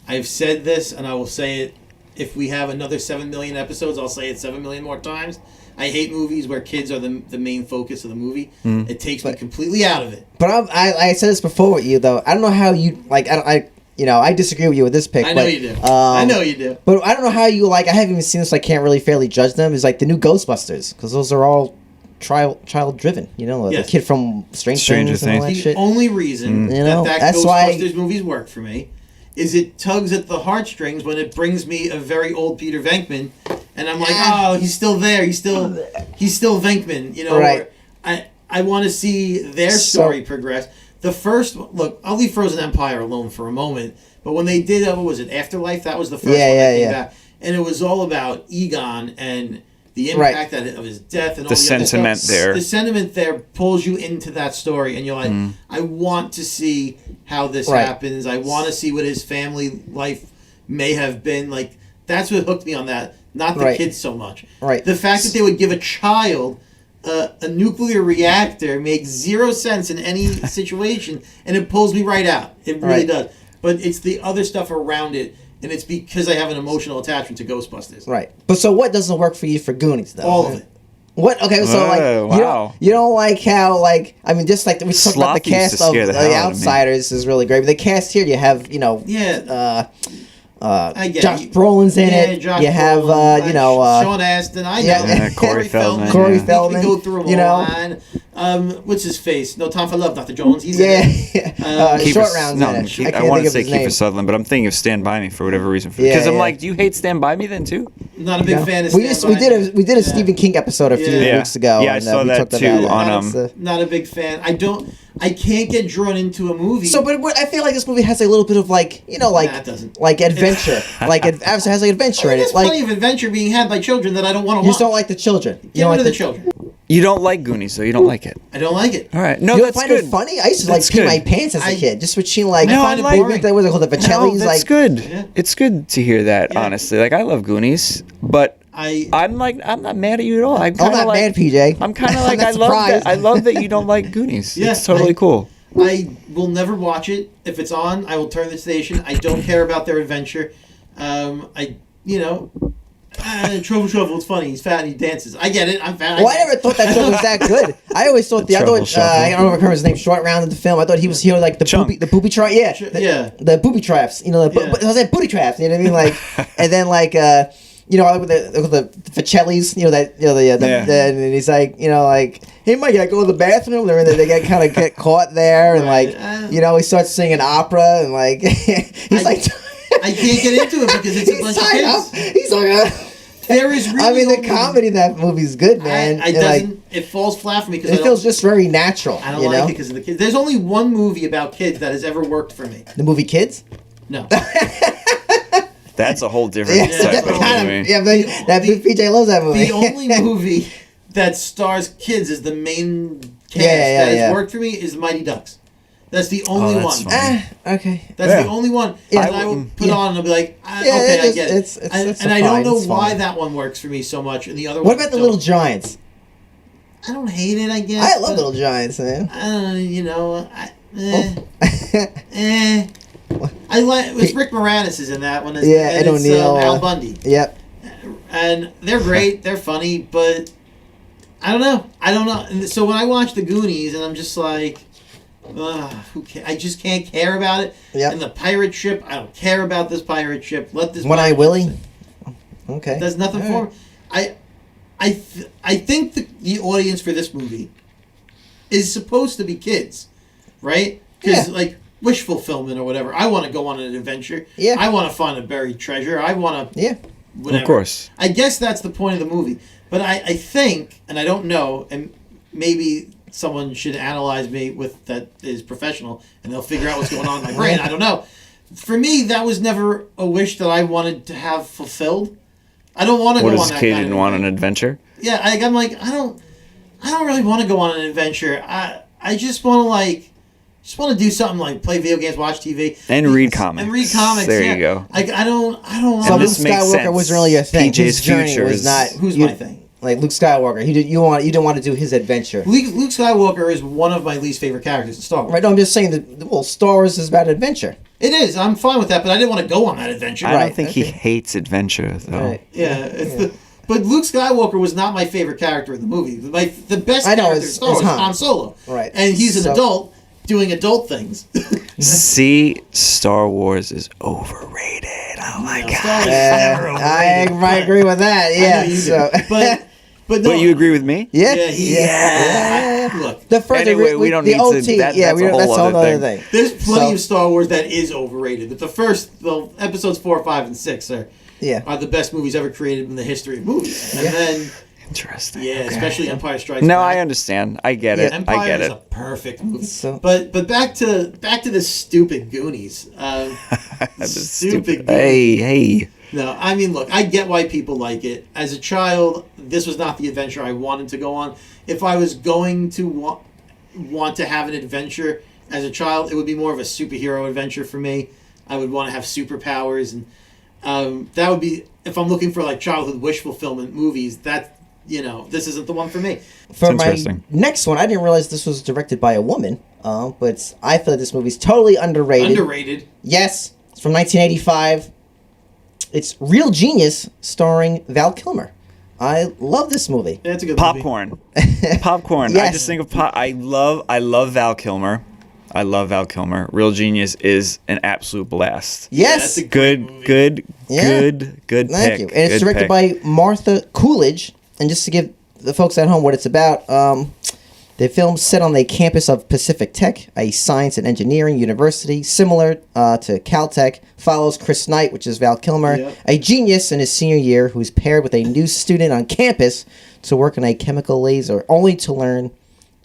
S2: I've said this, and I will say it. If we have another 7 million episodes, I'll say it 7 million more times. I hate movies where kids are the main focus of the movie. It takes me completely out of it.
S3: But I said this before with you though. I don't know how you like. I disagree with you with this pick.
S2: I know you do. I know you do.
S3: But I don't know how you like. I haven't even seen this. So I can't really fairly judge them. Is like the new Ghostbusters because those are all child driven. You know,
S2: Yes.
S3: the kid from Stranger
S4: Things.
S3: Things and all that
S2: The
S3: shit.
S2: only reason
S3: You know,
S2: that
S3: that's
S2: Ghostbusters
S3: why-
S2: movies work for me is it tugs at the heartstrings when it brings me a very old Peter Venkman, and I'm like, oh, he's still there. He's still Venkman. You know,
S3: Right.
S2: I want to see their story progress. The first look, I'll leave Frozen Empire alone for a moment. But when they did, what was it, Afterlife? That was the first one that came back, and it was all about Egon and the impact of his death and all the
S4: sentiment
S2: other stuff.
S4: there.
S2: The sentiment there pulls you into that story, and you're like, I want to see how this happens. I want to see what his family life may have been. Like, that's what hooked me on that, not the kids so much.
S3: Right.
S2: The fact that they would give a child a nuclear reactor makes zero sense in any situation, and it pulls me right out. It really does. But it's the other stuff around it, and it's because I have an emotional attachment to Ghostbusters.
S3: Right. But so what doesn't work for you for Goonies though?
S2: All of it.
S3: What? Okay, so like
S4: wow.
S3: you don't like how like I mean just like we talked about the
S4: Sloth used
S3: cast
S4: to
S3: of
S4: scare
S3: The
S4: the hell out of me.
S3: Outsiders is really great. But the cast here you have
S2: I get
S3: Josh
S2: it.
S3: Brolin's in
S2: Yeah,
S3: it.
S2: Josh
S3: you have
S2: Brolin,
S3: Sean
S2: Sean Astin. I know.
S3: Yeah,
S4: Corey Feldman.
S3: Corey
S4: Yeah.
S3: Feldman.
S2: We go through them
S3: you know.
S2: all. What's his face? No Time for Love. Dr. Jones. He's
S3: Yeah,
S2: in it.
S4: Kiefer-
S3: short rounds
S4: no,
S3: in it.
S4: Ke-
S3: I
S4: I
S3: can't
S4: want
S3: think
S4: to
S3: of
S4: say
S3: his name.
S4: Kiefer Sutherland, but I'm thinking of Stand By Me for whatever reason.
S3: Yeah,
S4: Because I'm
S3: yeah.
S4: like, do you hate Stand By Me then too?
S2: Not a big fan of
S3: We
S2: Stand By Me.
S3: did a Stephen King episode a few
S2: Yeah.
S3: weeks ago.
S4: Yeah, I
S3: and,
S4: saw
S3: we
S4: that
S3: talked
S4: too
S3: about it.
S4: on,
S3: It's,
S2: Not a big fan. I can't get drawn into a movie.
S3: So, but I feel like this movie has a little bit of like, you know, like
S2: Nah, it doesn't.
S3: like adventure, like it obviously has like adventure in
S2: there's
S3: it. Like
S2: plenty of adventure being had by children that I don't want to watch.
S3: you just don't like the children. You
S2: Get
S3: don't
S2: rid
S3: like
S2: of the children.
S4: You don't like Goonies, so you don't like it.
S2: I don't like it.
S4: All right. No,
S3: You don't
S4: that's
S3: find
S4: good.
S3: it funny? I used to
S4: That's
S3: like pee
S4: good.
S3: my pants as a kid, just watching like
S4: No, I
S2: find it
S4: like
S2: boring.
S3: That was called the
S4: No,
S3: Vicelli's.
S4: that's
S3: Like
S4: good.
S2: Yeah.
S4: It's good to hear that,
S2: Yeah.
S4: honestly. Like, I love Goonies, but I'm not mad at you at all. I'm
S3: I'm not
S4: like,
S3: mad, PJ.
S4: I'm kind of
S3: I'm
S4: like,
S3: not
S4: I love
S3: surprised.
S4: that. I love that you don't like Goonies.
S2: Yeah,
S4: It's totally cool.
S2: I will never watch it. If it's on, I will turn the station. I don't care about their adventure. Trouble, it's funny. He's fat and he dances. I get it. I'm fat.
S3: Well, I never thought that joke was that good. I always thought I don't remember his name. Short round in the film. I thought he was here like the booby trap. Yeah, the booby traps. You know, I was like booty traps. You know what I mean? Like, and then like you know, with the Vicelli's. You know that and he's like, you know, like, hey Mike, I go to the bathroom, and then they get caught there, and like, you know, he starts singing opera, and like, he's like.
S2: I can't get into it because it's a bunch of kids.
S3: He's like,
S2: there is really.
S3: I mean, the comedy in that movie's good, man.
S2: It falls flat for me because
S3: it feels just very natural.
S2: I don't like it because of the kids. There's only one movie about kids that has ever worked for me.
S3: The movie Kids.
S2: No.
S4: That's a whole different type of movie.
S3: PJ loves that movie.
S2: The only movie that stars kids as the main cast that has worked for me is Mighty Ducks. That's the only one.
S3: Okay.
S2: That's the only one that I will put on and I'll be like, okay, I get it. And I don't know why that one works for me so much, and the other one.
S3: What about the Little Giants?
S2: I don't hate it, I guess.
S3: I love Little Giants, man.
S2: I like it's Rick Moranis is in that one.
S3: Yeah,
S2: and
S3: Ed O'Neill.
S2: Al Bundy.
S3: Yep.
S2: And they're great. They're funny, but I don't know. And so when I watch The Goonies, and I'm just like, I just can't care about it.
S3: Yep.
S2: And the pirate ship, I don't care about this pirate ship. Let this.
S3: One Eye Willie. Okay.
S2: It does nothing for me. I think the audience for this movie is supposed to be kids, right? Because like wish fulfillment or whatever. I want to go on an adventure.
S3: Yeah.
S2: I want to find a buried treasure. I want to.
S3: Yeah.
S2: Whatever.
S4: Of course.
S2: I guess that's the point of the movie. But I think, and I don't know, and maybe someone should analyze me with that is professional, and they'll figure out what's going on in my brain. I don't know. For me, that was never a wish that I wanted to have fulfilled. I don't want to go on that.
S4: What, this kid didn't want an adventure?
S2: Yeah, I'm like, I don't really want to go on an adventure. I just want to do something like play video games, watch TV,
S4: and read comics. There you go.
S2: I don't.
S3: So
S4: And
S3: Luke
S4: this makes
S3: Skywalker
S4: sense.
S3: wasn't really your thing.
S4: PJ's
S3: His journey
S4: future
S3: was
S4: is-
S3: not.
S2: Who's my thing?
S3: Like Luke Skywalker, you didn't want to do his adventure.
S2: Luke Skywalker is one of my least favorite characters in Star Wars.
S3: Right? No, I'm just saying that. Star Wars is about adventure.
S2: It is. I'm fine with that, but I didn't want to go on that adventure.
S4: I don't think he
S3: okay.
S4: hates adventure, though.
S3: Right.
S2: Yeah, but Luke Skywalker was not my favorite character in the movie. The best character in Star Wars is Han Solo.
S3: Right.
S2: And he's an adult doing adult things.
S4: See, Star Wars is overrated. Oh my god.
S2: Star Wars is never overrated.
S3: I agree with that. Yeah.
S2: I know you
S3: so.
S2: do. But no.
S4: But you agree with me?
S3: Yeah.
S2: Yeah. Look,
S3: The first
S4: Anyway, we don't
S3: the
S4: need to-
S3: OT,
S4: that's
S3: yeah,
S4: a
S3: we
S4: whole
S3: don't, that's a whole
S4: other
S3: other
S4: thing.
S3: thing.
S2: there's plenty
S3: So-
S2: of Star Wars that is overrated, but the episodes 4, 5, and 6 are the best movies ever created in the history of movies. And then
S4: Interesting.
S2: yeah,
S4: Okay.
S2: especially Empire Strikes
S4: No,
S2: Back.
S4: I understand. I get it.
S2: Empire
S4: I get
S2: is
S4: it.
S2: a perfect movie.
S3: So-
S2: But back to this stupid Goonies. Stupid Goonies.
S4: Hey.
S2: No, I mean, look, I get why people like it. As a child, this was not the adventure I wanted to go on. If I was going to want to have an adventure as a child, it would be more of a superhero adventure for me. I would want to have superpowers, and that would be, if I'm looking for like childhood wish fulfillment movies, this isn't the one for me.
S3: For
S4: It's
S3: my
S4: interesting.
S3: next one, I didn't realize this was directed by a woman, but I feel like this movie's totally underrated.
S2: Underrated.
S3: Yes, it's from 1985. It's Real Genius, starring Val Kilmer. I love this movie.
S2: Yeah, it's a good movie.
S4: Popcorn.
S3: Yes.
S4: I just think of I love Val Kilmer. I love Val Kilmer. Real Genius is an absolute blast.
S3: Yes.
S2: that's a great movie.
S4: Good
S3: Thank
S4: pick.
S3: you. And it's
S4: Good
S3: directed
S4: pick.
S3: by Martha Coolidge. And just to give the folks at home what it's about, the film's set on the campus of Pacific Tech, a science and engineering university similar to Caltech. Follows Chris Knight, which is Val Kilmer,
S2: Yep.
S3: a genius in his senior year who's paired with a new student on campus to work on a chemical laser, only to learn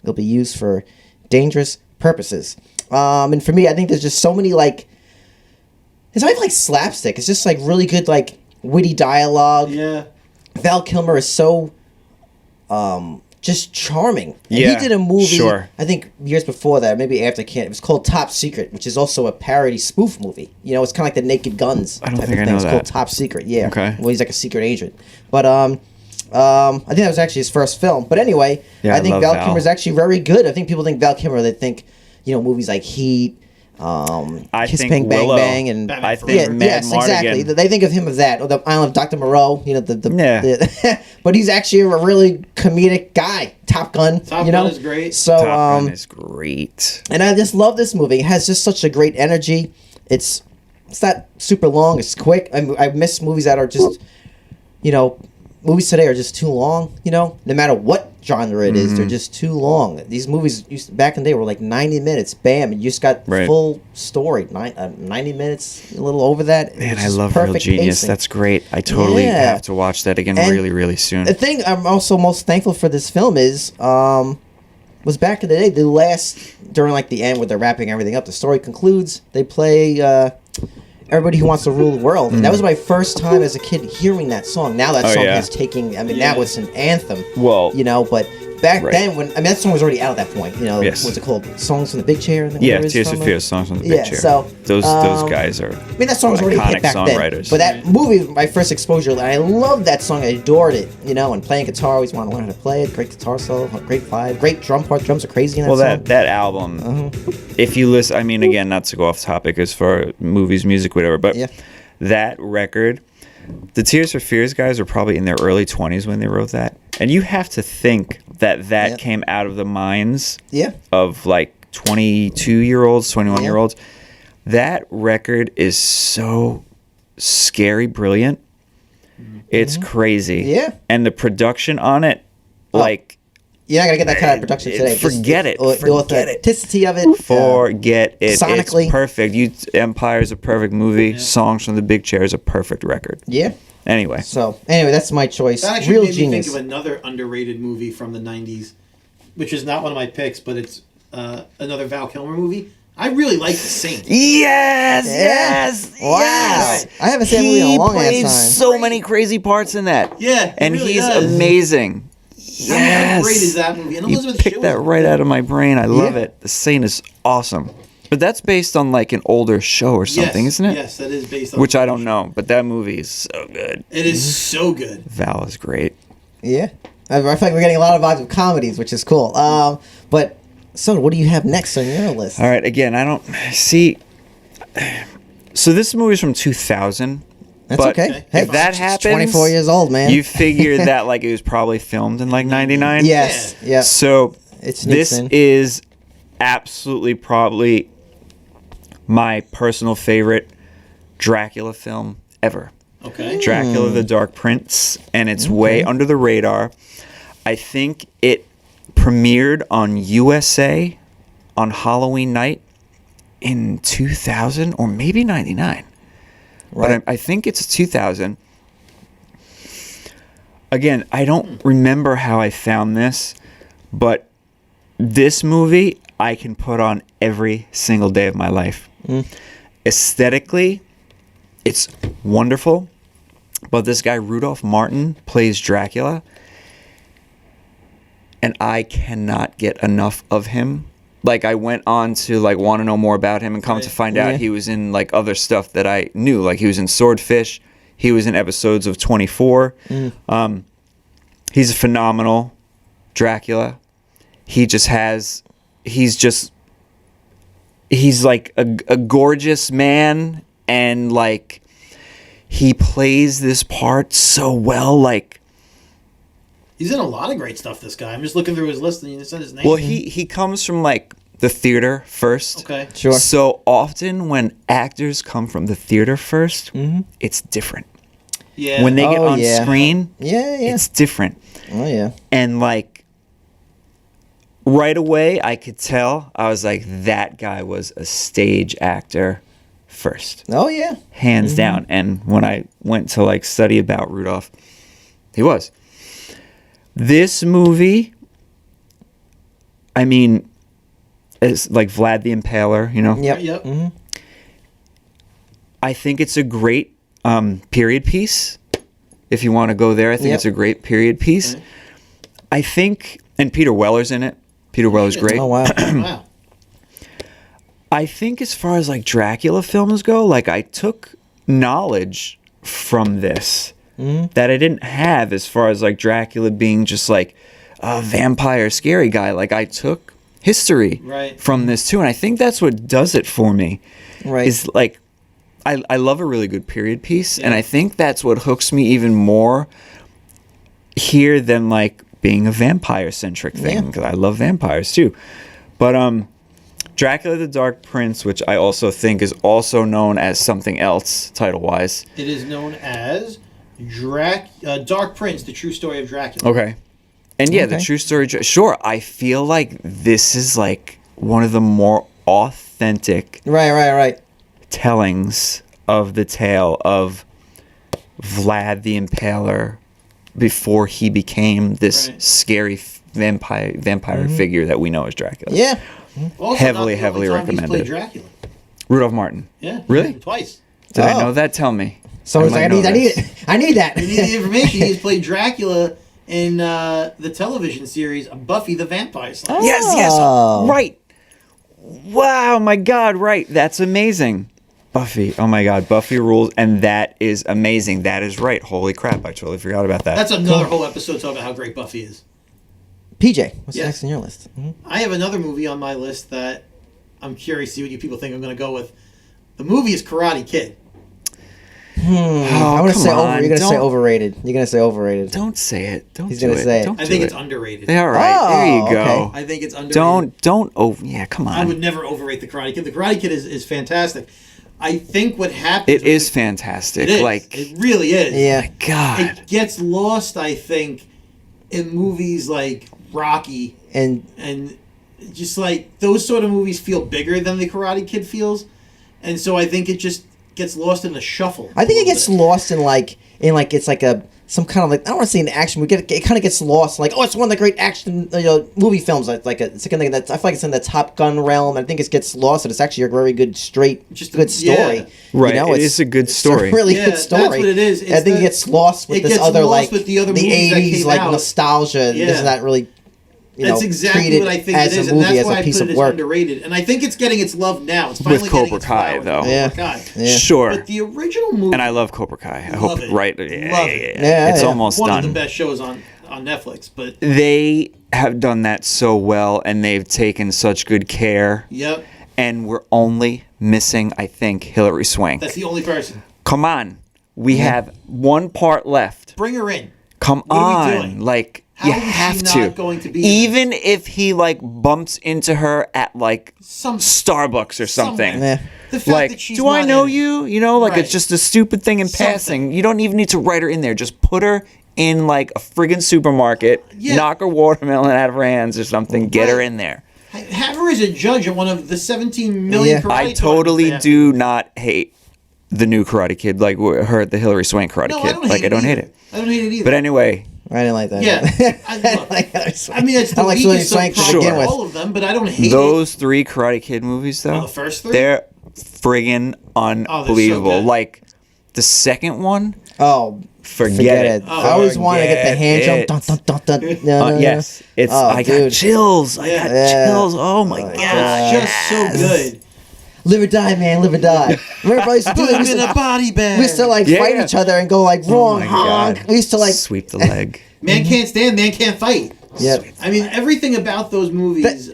S3: it'll be used for dangerous purposes. And for me, I think there's just so many it's not even like slapstick. It's just like really good witty dialogue.
S2: Yeah.
S3: Val Kilmer is so just charming. And
S4: Yeah,
S3: he did a movie,
S4: sure.
S3: I think years before that, maybe after It was called Top Secret, which is also a parody spoof movie. It's kind of like the Naked Guns.
S4: I don't
S3: type
S4: think
S3: of
S4: I
S3: thing.
S4: know
S3: It's called
S4: that.
S3: Top Secret. Yeah.
S4: Okay.
S3: Well, he's like a secret agent. But I think that was actually his first film. But anyway,
S4: Yeah,
S3: I think
S4: love
S3: Val
S4: Val.
S3: Kilmer is actually very good. I think people think Val Kilmer, they think movies like Heat.
S4: I
S3: Kiss
S4: think
S3: Bang Bang
S4: Willow.
S3: Bang and
S2: Batman
S4: I
S2: Forever.
S4: think
S3: yeah,
S4: Mad
S3: yes, exactly.
S4: Mardigan.
S3: They think of him of that, or the Island of Dr. Moreau.
S4: Yeah.
S3: But he's actually a really comedic guy. Top Gun.
S2: Top Gun is great.
S3: So,
S4: Top Gun is great.
S3: and I just love this movie. It has just such a great energy. It's not super long. It's quick. I miss movies that are just, movies today are just too long. No matter what genre it is, they're just too long. These movies back in the day were like 90 minutes. Bam, and you just got
S4: Right.
S3: full story. 90 minutes, a little over that.
S4: Man,
S3: It's
S4: I
S3: just
S4: love Real
S3: perfect
S4: Genius.
S3: pacing.
S4: That's great. I totally
S3: Yeah.
S4: have to watch that again
S3: And
S4: really, really soon.
S3: The thing I'm also most thankful for this film is was back in the day, during the end where they're wrapping everything up, the story concludes, they play Everybody Who Wants to Rule the World. And that was my first time as a kid hearing that song. Now that
S4: Oh,
S3: song
S4: yeah.
S3: has taken, now it's an anthem.
S4: Well-
S3: but back
S4: Right.
S3: then, when that song was already out at that point. You know,
S4: Yes.
S3: what's it called? Songs from the Big Chair.
S4: Yeah,
S3: whatever it's
S4: Tears
S3: from,
S4: for Fears, songs from the Big
S3: yeah,
S4: Chair.
S3: so,
S4: those guys are.
S3: I mean, that song was already a
S4: iconic
S3: hit back then.
S4: songwriters.
S3: But that movie, my first exposure, I loved that song. I adored it. You know, and playing guitar, I always want to learn how to play it. Great guitar solo, great vibe, great drum part. Drums are crazy in that song.
S4: That album, if you listen, I mean, again, not to go off topic as far movies, music, whatever, but
S3: Yeah.
S4: that record, the Tears for Fears guys were probably in their early 20s when they wrote that. And you have to think that
S3: Yeah.
S4: came out of the minds
S3: Yeah.
S4: of like 22-year-olds, 21-year-olds. That record is so scary brilliant. It's crazy.
S3: Yeah.
S4: And the production on it, like,
S3: You're not gonna get that kind of production today.
S4: Forget it.
S3: The
S4: Forget it.
S3: authenticity of it.
S4: forget it.
S3: Sonically.
S4: It's perfect. Empire is a perfect movie. Songs from the Big Chair is a perfect record.
S3: Yeah.
S4: Anyway.
S3: So anyway, that's my choice.
S2: That actually
S3: Real
S2: made
S3: genius.
S2: me think of another underrated movie from the 90s, which is not one of my picks, but it's another Val Kilmer movie. I really like The Saint.
S4: Yes,
S3: Yeah.
S4: yes,
S3: Wow.
S4: yes.
S3: I haven't seen that movie in a long ass
S4: played
S3: time.
S4: so many crazy parts in that.
S2: Yeah, he
S4: and
S2: really
S4: he's
S2: does.
S4: amazing.
S2: How
S4: Yes.
S2: great is that movie? And
S4: You
S2: Elizabeth
S4: picked
S2: Shue
S4: that
S2: was-
S4: right out of my brain. I love
S3: Yeah.
S4: it. The Saint is awesome. But that's based on like an older show or something,
S2: Yes,
S4: isn't it?
S2: Yes, that is based on.
S4: Which I don't know, but that movie is so good.
S2: It is so good.
S4: Val is great.
S3: Yeah. I feel like we're getting a lot of vibes of comedies, which is cool. But so what do you have next on your list?
S4: All right, again, I don't see. So this movie's from 2000.
S3: That's
S4: but
S3: okay. Hey,
S4: If that
S3: it's
S4: happens,
S3: 24 years old, man.
S4: You figure that like it was probably filmed in like 99.
S3: Yes. Yeah.
S4: So
S3: It sneaks
S4: this
S3: in.
S4: is absolutely probably my personal favorite Dracula film ever.
S2: Okay.
S4: Dracula the Dark Prince, and it's way under the radar. I think it premiered on USA on Halloween night in 2000 or maybe 99.
S3: Right.
S4: But I think it's 2000. Again, I don't remember how I found this, but this movie I can put on every single day of my life. Aesthetically, it's wonderful, but this guy Rudolph Martin plays Dracula, and I cannot get enough of him. Like, I went on to like want to know more about him and come to find out
S3: Yeah.
S4: he was in like other stuff that I knew. Like, he was in Swordfish, he was in episodes of 24. He's a phenomenal Dracula. He's like a gorgeous man, and like he plays this part so well. Like,
S2: He's in a lot of great stuff, this guy. I'm just looking through his list and you said his name.
S4: well, he comes from like the theater first.
S2: Okay.
S3: Sure.
S4: So often when actors come from the theater 1st, it's different.
S2: Yeah.
S4: When they get
S3: Oh,
S4: on
S3: yeah.
S4: screen,
S3: Yeah, yeah.
S4: it's different.
S3: Oh yeah.
S4: And like right away, I could tell. I was like, that guy was a stage actor first,
S3: Oh yeah.
S4: hands down. And when I went to like study about Rudolph, he was. This movie, I mean, it's like Vlad the Impaler, you know?
S3: Yep.
S2: Yep.
S4: I think it's a great period piece. If you want to go there, I think
S3: Yep.
S4: it's a great period piece. I think, and Peter Weller's in it. Peter Weller's great.
S3: Oh wow.
S2: Wow.
S4: I think as far as like Dracula films go, like I took knowledge from this that I didn't have as far as like Dracula being just like a vampire scary guy. Like I took history
S2: Right.
S4: from this too. And I think that's what does it for me.
S3: Right.
S4: Is like I love a really good period piece, and I think that's what hooks me even more here than like being a vampire centric thing,
S3: Yeah.
S4: because I love vampires too. But Dracula the Dark Prince, which I also think is also known as something else title wise.
S2: It is known as Dark Prince, the true story of Dracula.
S4: Okay. And yeah, the
S3: Okay.
S4: true story. Sure, I feel like this is like one of the more authentic
S3: Right.
S4: tellings of the tale of Vlad the Impaler before he became this
S2: Right.
S4: scary vampire figure that we know as Dracula.
S3: Yeah.
S2: Also,
S4: Heavily,
S2: not the
S4: heavily
S2: only time he's
S4: recommended.
S2: played Dracula.
S4: Rudolph Martin.
S2: Yeah.
S4: Really?
S2: Twice.
S4: Did I
S3: Oh.
S4: know that? Tell me.
S3: So I was
S4: might
S3: like,
S4: know
S3: I need
S4: this.
S3: it. I need that.
S2: You need the information. He's played Dracula in the television series Buffy the Vampire Slayer.
S4: Yes, right. Wow, my God, right. That's amazing. Buffy. Oh my God, Buffy rules, and that is amazing. That is right. Holy crap, I totally forgot about that.
S2: That's another whole episode talking about how great Buffy is.
S3: PJ, what's
S2: Yes.
S3: next on your list?
S2: I have another movie on my list that I'm curious to see what you people think I'm going to go with. The movie is Karate Kid.
S3: I'm gonna
S4: come
S3: say
S4: on,
S3: You're gonna say
S4: don't-
S3: overrated. You're gonna say overrated.
S4: Don't say it. Don't
S3: He's
S4: do
S3: gonna
S4: it.
S3: say it.
S4: Don't
S2: I
S4: do
S2: think
S4: it.
S2: it's underrated.
S4: All right, there you
S3: Oh,
S4: go.
S3: okay.
S2: I think it's underrated.
S4: Don't. Oh, yeah. Come
S2: I
S4: on.
S2: would never overrate the Karate Kid. The Karate Kid is fantastic. I think what happens...
S4: It is fantastic.
S2: It is.
S4: Like,
S2: It really is.
S3: Yeah.
S4: my God.
S2: It gets lost, I think, in movies like Rocky
S3: And
S2: just like those sort of movies feel bigger than the Karate Kid feels, and so I think it just gets lost in the shuffle.
S3: I think
S2: a
S3: it gets
S2: little bit.
S3: lost in it's like some kind of like, I don't want to say an action movie. It kind of gets lost. Like, oh, it's one of the great action movie films. It's kind of thing that I feel like it's in the Top Gun realm. I think it gets lost, and it's actually a very good good story.
S2: Yeah.
S4: Right,
S3: You know,
S4: it is a good story.
S3: It's a really
S2: Yeah,
S3: good story.
S2: that's what it is. It's
S3: I think
S2: the-
S3: it gets lost with
S2: it
S3: this
S2: gets
S3: other
S2: lost
S3: like
S2: with the other
S3: the
S2: movies that
S3: 80s
S2: came
S3: like
S2: out.
S3: nostalgia.
S2: Yeah.
S3: This is not really.
S2: That's exactly
S3: treated
S2: what I think
S3: as
S2: it is,
S3: a
S2: and
S3: movie,
S2: that's
S3: as
S2: why
S3: a
S2: I
S3: piece
S2: put
S3: of
S2: it as
S3: work.
S2: underrated. And I think it's getting its love now. It's finally
S4: With
S2: getting
S4: Cobra
S2: its
S4: Kai,
S2: flowers
S4: though.
S2: with
S3: Yeah.
S2: Cobra Kai.
S3: Yeah.
S4: Sure.
S2: But the original movie,
S4: And I love Cobra Kai. I
S2: Love
S4: hope,
S2: it.
S4: right?
S2: Love it.
S3: Yeah,
S4: It's
S3: yeah.
S4: almost
S2: one
S4: done.
S2: of the best shows on Netflix. But
S4: They have done that so well, and they've taken such good care.
S2: yep,
S4: And we're only missing, I think, Hilary Swank.
S2: that's the only person.
S4: Come on. We have one part left.
S2: Bring her in.
S4: Come
S2: What are we
S4: on.
S2: doing?
S4: Like,
S2: How
S4: you
S2: is she
S4: have
S2: not
S4: to.
S2: going to be in
S4: Even if he, like, bumps into her at, like,
S2: Some
S4: Starbucks or something.
S2: somewhere.
S3: Yeah.
S2: The fact
S4: Like,
S2: that she's
S4: do I
S2: not
S4: know
S2: in it.
S4: you? You know, like,
S2: Right.
S4: it's just a stupid thing in
S2: Something.
S4: passing. You don't even need to write her in there. Just put her in, like, a friggin' supermarket,
S2: Yeah.
S4: knock her watermelon out of her hands or something, get her
S2: Right.
S4: in there.
S2: Have her as a judge at one of the 17 million
S3: Yeah.
S2: karate
S4: I totally
S2: tournaments.
S4: do not hate the new Karate Kid, like the Hilary Swank Karate
S2: No,
S4: Kid.
S2: I don't
S4: Like,
S2: hate
S4: I don't
S2: it
S4: hate
S2: either.
S4: it.
S2: I don't hate it either.
S4: But anyway,
S3: I didn't like that.
S2: Yeah. I mean, it's the
S3: I like
S2: weakest
S3: Hilary Swank
S2: of
S3: to
S4: begin
S2: probably
S3: with.
S2: all of them, but I don't hate it.
S4: those three Karate Kid movies, though,
S2: the first three?
S4: they're friggin' unbelievable.
S2: good.
S4: Like, the second one,
S3: Oh,
S4: forget it.
S2: Oh,
S3: I always wanted to get the hand
S4: Forget
S3: jump. Dun, dun, dun, dun. No, no, no.
S4: yes, it's.
S3: Oh,
S4: I got
S3: dude.
S4: chills. I got
S3: Yeah.
S4: chills. Oh my god!
S2: It's just so good.
S3: Live or die, man. Live or die. Remember, I used to do
S2: Put
S3: that.
S2: him in a body bag.
S3: We used to like
S4: Yeah.
S3: fight each other and go like wrong
S4: my
S3: honk.
S4: God.
S3: We used to like
S4: Sweep the leg.
S2: Man can't stand, man can't fight.
S3: Yep.
S2: I mean, everything about those movies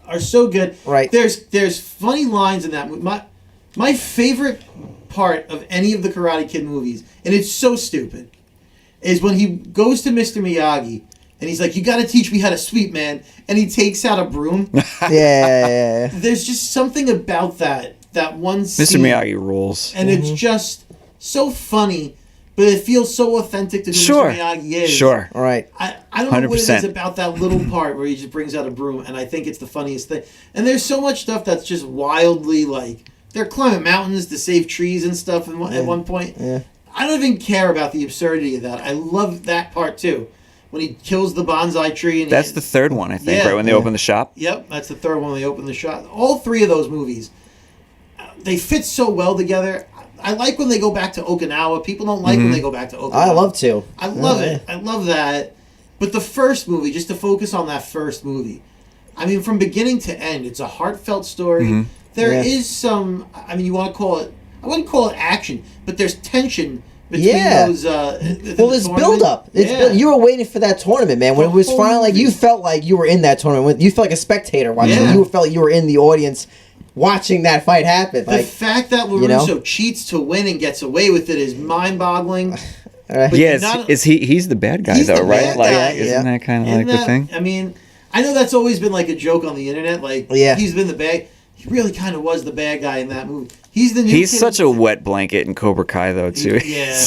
S2: are so good.
S3: Right.
S2: There's funny lines in that movie. My favorite part of any of the Karate Kid movies, and it's so stupid, is when he goes to Mr. Miyagi and he's like, "You got to teach me how to sweep, man," and he takes out a broom.
S3: yeah.
S2: There's just something about that one scene.
S4: Mr. Miyagi rules.
S2: And it's just so funny, but it feels so authentic to who
S4: Sure.
S2: Mr. Miyagi is.
S4: Sure.
S3: All right.
S2: I don't know what it is
S4: 100%.
S2: about that little part where he just brings out a broom, and I think it's the funniest thing. And there's so much stuff that's just wildly like they're climbing mountains to save trees and stuff. At one point,
S3: Yeah.
S2: I don't even care about the absurdity of that. I love that part too, when he kills the bonsai tree. And
S4: That's the third one, I think,
S2: Yeah.
S4: right when they open the shop.
S2: Yep, that's the third one. They open the shop. All three of those movies, they fit so well together. I like when they go back to Okinawa. People don't like when they go back to Okinawa.
S3: I love to.
S2: I love
S3: Yeah.
S2: it. I love that. But the first movie, just to focus on that first movie, I mean, from beginning to end, it's a heartfelt story. There
S3: Yeah.
S2: is some, I mean, you want to call it, I wouldn't call it action, but there's tension between
S3: Yeah.
S2: those.
S3: Well, there's build up.
S2: Yeah.
S3: You were waiting for that tournament, man. When
S2: The
S3: it was
S2: whole
S3: finally, like
S2: movie.
S3: you felt like you were in that tournament. You felt like a spectator watching.
S2: Yeah.
S3: You felt like you were in the audience watching that fight happen.
S2: The
S3: Like,
S2: fact that LaRusso
S3: you know?
S2: cheats to win and gets away with it is mind-boggling.
S3: all right.
S2: But
S4: Yeah,
S2: not-
S4: is he's the bad guy
S2: He's
S4: though,
S2: the
S4: right?
S2: bad
S4: Like,
S2: guy.
S4: isn't
S3: Yeah.
S4: that kind of
S2: Isn't
S4: like the
S2: that-
S4: thing?
S2: I mean, I know that's always been like a joke on the internet. Like,
S3: Yeah.
S2: he's been the bad. He really kind of was the bad guy in that movie. He's the new.
S4: He's
S2: kid.
S4: such a wet blanket in Cobra Kai though too.
S2: Yeah.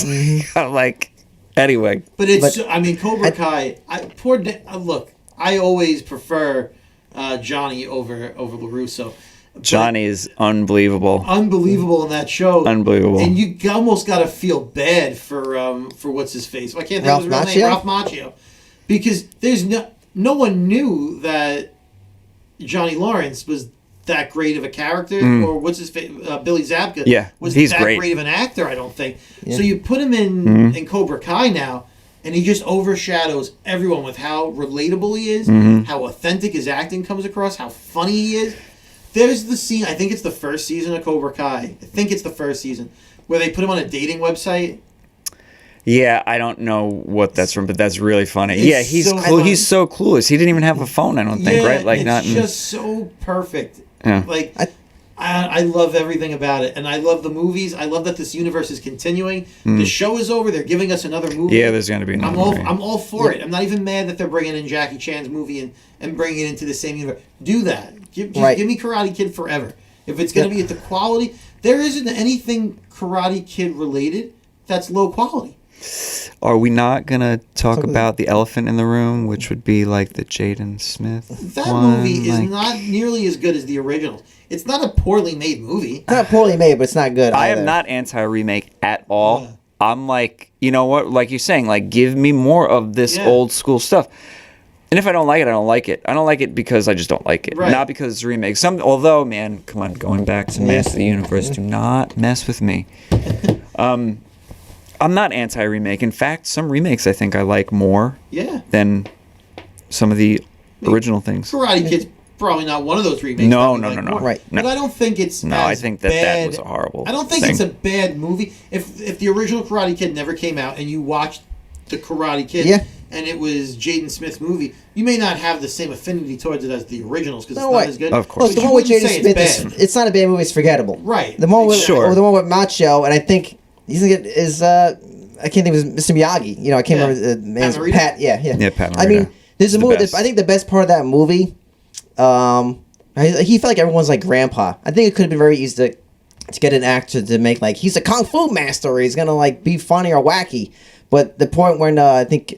S4: Like, anyway,
S2: But it's.
S3: But-
S2: I mean, Cobra Kai. Look, I always prefer Johnny over LaRusso.
S4: Johnny is unbelievable.
S2: Unbelievable in that show.
S4: Unbelievable.
S2: And you almost got to feel bad for what's his face. I can't think of his real name.
S3: Macchio?
S2: Ralph Macchio. Because there's no one knew that Johnny Lawrence was that great of a character, or what's his face, Billy Zabka.
S4: Yeah,
S2: was
S4: he's
S2: that
S4: great.
S2: great of an actor. I don't think.
S3: Yeah.
S2: So you put him in Cobra Kai now, and he just overshadows everyone with how relatable he is, how authentic his acting comes across, how funny he is. There's the scene, I think it's the first season of Cobra Kai. I think it's the first season, where they put him on a dating website.
S4: Yeah, I don't know what that's from, but that's really funny.
S2: It's
S4: He's
S2: so
S4: he's so clueless. He didn't even have a phone, I don't think, right? Like
S2: it's just so perfect.
S4: Yeah.
S2: Like I love everything about it, and I love the movies. I love that this universe is continuing. The show is over. They're giving us another movie.
S4: Yeah, there's going to be another movie.
S2: I'm all for it. I'm not even mad that they're bringing in Jackie Chan's movie and bringing it into the same universe. Do that. Give me Karate Kid forever. If it's going to be at the quality, there isn't anything Karate Kid related that's low quality.
S4: Are we not going to talk about The Elephant in the Room, which would be like the Jaden Smith
S2: That
S4: one?
S2: movie is not nearly as good as the originals. It's not a poorly made movie.
S3: It's not poorly made, but it's not good
S4: I
S3: either.
S4: am not anti-remake at all. I'm like, you know what? Like you're saying, like give me more of this old school stuff. And if I don't like it, I don't like it. I don't like it because I just don't like it.
S2: Right.
S4: Not because it's a remake. Although, man, come on, going back to Master of the Universe, do not mess with me. I'm not anti-remake. In fact, some remakes I think I like more than some of the original things.
S2: Karate Kid's probably not one of those remakes.
S4: No.
S3: Right.
S2: But I don't think it's
S4: I think that
S2: bad.
S4: was a horrible
S2: I don't think
S4: thing.
S2: it's a bad movie. If the original Karate Kid never came out and you watched the Karate Kid and it was Jaden Smith's movie, you may not have the same affinity towards it as the originals because it's not as good.
S4: Of course.
S3: Look, the one with Jaden Smith, it's not a bad movie. It's forgettable.
S2: Right.
S3: The one with
S4: Sure.
S3: or the one with Macho, and I think he's gonna get is I can't think of his Mr. Miyagi. You know, I can't remember the man's
S2: Morita?
S3: Pat. Yeah,
S4: Pat
S3: I mean,
S4: Morita.
S3: there's a
S4: The
S3: movie.
S4: best.
S3: I think the best part of that movie, he felt like everyone's like grandpa. I think it could have been very easy to get an actor to make like he's a kung fu master, or he's gonna like be funny or wacky. But the point when I think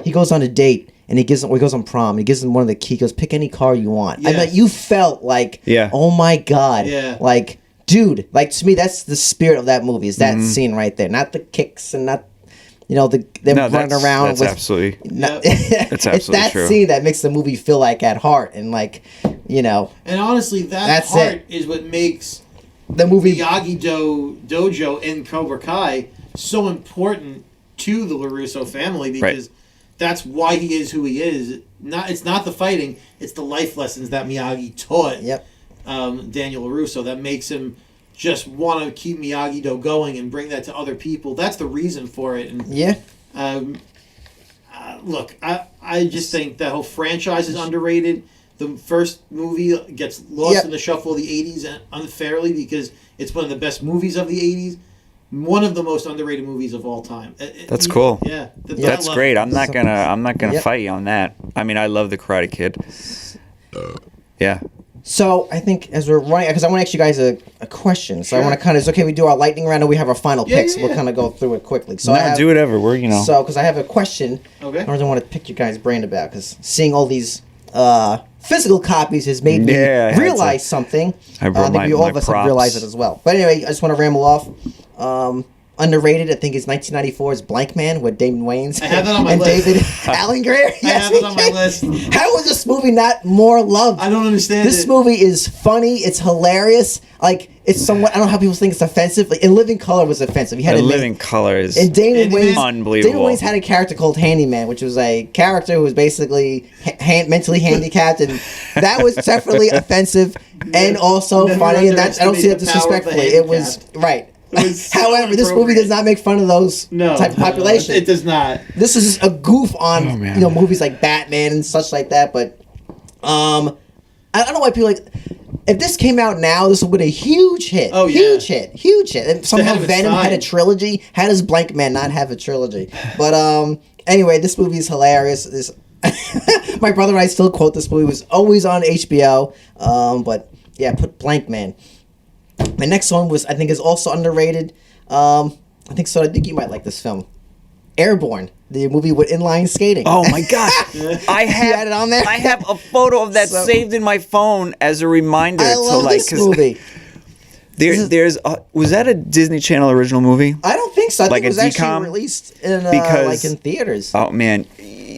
S3: he goes on a date and he goes on prom. He gives him one of the keys. He goes, pick any car you want. I bet you felt like, oh my god, like dude, like to me that's the spirit of that movie. Is that scene right there? Not the kicks and not them running around.
S4: That's absolutely.
S3: It's that
S4: true.
S3: scene that makes the movie feel like at heart and like
S2: And honestly, that's heart is what makes
S3: the movie
S2: Miyagi Dojo in Cobra Kai so important to the LaRusso family because that's why he is who he is. It's not the fighting; it's the life lessons that Miyagi taught Daniel LaRusso that makes him just want to keep Miyagi-Do going and bring that to other people. That's the reason for it. And look, I just think that whole franchise is underrated. The first movie gets lost in the shuffle of the 80s unfairly because it's one of the best movies of the 80s. One of the most underrated movies of all time.
S4: That's cool.
S2: Yeah,
S4: that's great. I'm not gonna fight you on that. I mean, I love the Karate Kid. Yeah.
S3: So I think as we're running, because I want to ask you guys a question. So I want to kind of, okay, we do our lightning round and we have our final picks. We'll kind of go through it quickly. So
S4: do whatever. We're
S3: So because I have a question, I really want to pick your guys' brain about because seeing all these physical copies has made me realize something.
S4: I think
S3: all of us have realized it as well. But anyway, I just want to ramble off. Underrated, I think, is 1994's Blank Man with Damon Wayans.
S2: I have that on my
S3: and
S2: list.
S3: David Alan Grier.
S2: I have it on my list.
S3: How is this movie not more loved?
S2: I don't understand
S3: This movie is funny. It's hilarious. Like, it's somewhat, I don't know how people think it's offensive. Like, In Living Color was offensive. You had
S4: In Living Color is unbelievable.
S3: Damon Wayans had a character called Handyman, which was a character who was basically mentally handicapped, and that was definitely offensive and also funny. And I don't see that disrespectfully. It was right. However, this movie does not make fun of those type of population.
S2: It does not.
S3: This is just a goof on movies like Batman and such like that. But I don't know why people like. If this came out now, this would be a huge hit.
S2: Oh yeah,
S3: huge hit. And somehow Venom had a trilogy. How does Blank Man not have a trilogy? But anyway, this movie is hilarious. My brother and I still quote this movie. It was always on HBO. But yeah, put Blank Man. My next one I think is also underrated. I think you might like this film. Airborne, the movie with inline skating.
S4: Oh my gosh. I
S3: had it on there.
S4: I have a photo of that saved in my phone as a reminder.
S3: I love this movie.
S4: Was that a Disney Channel original movie?
S3: I don't think so. I think it was
S4: DCOM?
S3: actually released in in theaters.
S4: Oh man,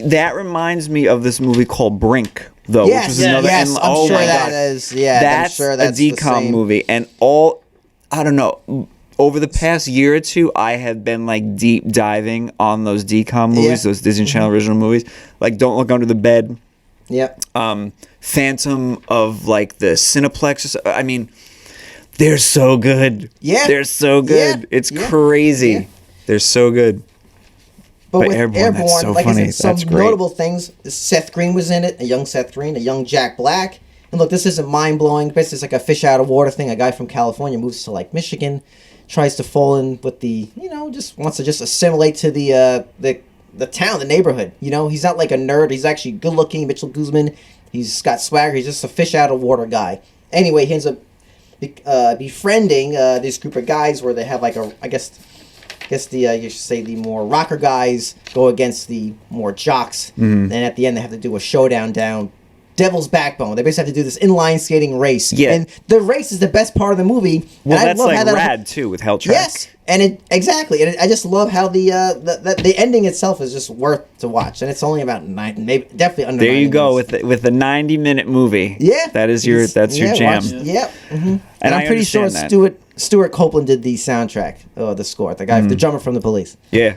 S4: that reminds me of this movie called Brink, though,
S3: yes,
S4: which is another.
S3: Yes, I'm sure that is. Yeah,
S4: that's
S3: I'm sure that's
S4: a DCOM movie, and all I don't know. over the past year or two, I have been like deep diving on those DCOM movies, those Disney Channel original movies, like Don't Look Under the Bed.
S3: Yep.
S4: Phantom of like the Cineplex. I mean, they're so good.
S3: Yeah.
S4: They're so good.
S3: Yeah.
S4: It's
S3: Yeah.
S4: crazy.
S3: Yeah.
S4: They're so good.
S3: But with
S4: Airborne, that's so
S3: like
S4: funny.
S3: I said, some
S4: That's great.
S3: notable things. Seth Green was in it, a young Seth Green, a young Jack Black. And look, this isn't mind-blowing. Basically, it's like a fish out of water thing. A guy from California moves to like Michigan, tries to fall in with the, just wants to just assimilate to the town, the neighborhood. He's not like a nerd. He's actually good-looking. Mitchell Guzman. He's got swagger. He's just a fish out of water guy. Anyway, he ends up befriending this group of guys where they have like I guess you should say the more rocker guys go against the more jocks, and at the end they have to do a showdown down Devil's Backbone. They basically have to do this inline skating race.
S4: Yeah.
S3: And the race is the best part of the movie.
S4: Well,
S3: and
S4: that's
S3: I love
S4: like
S3: how that
S4: rad too with Hell Track.
S3: Yes, and exactly, and I just love how the ending itself is just worth to watch, and it's only about 9, maybe definitely under.
S4: There
S3: 90
S4: you go
S3: minutes.
S4: with the 90-minute movie.
S3: Yeah,
S4: that's your jam.
S3: Yep. Mm-hmm.
S4: And
S3: I'm
S4: I
S3: pretty sure
S4: understand that.
S3: Stuart Copeland did the soundtrack, the score, the guy, the drummer from the Police.
S4: Yeah.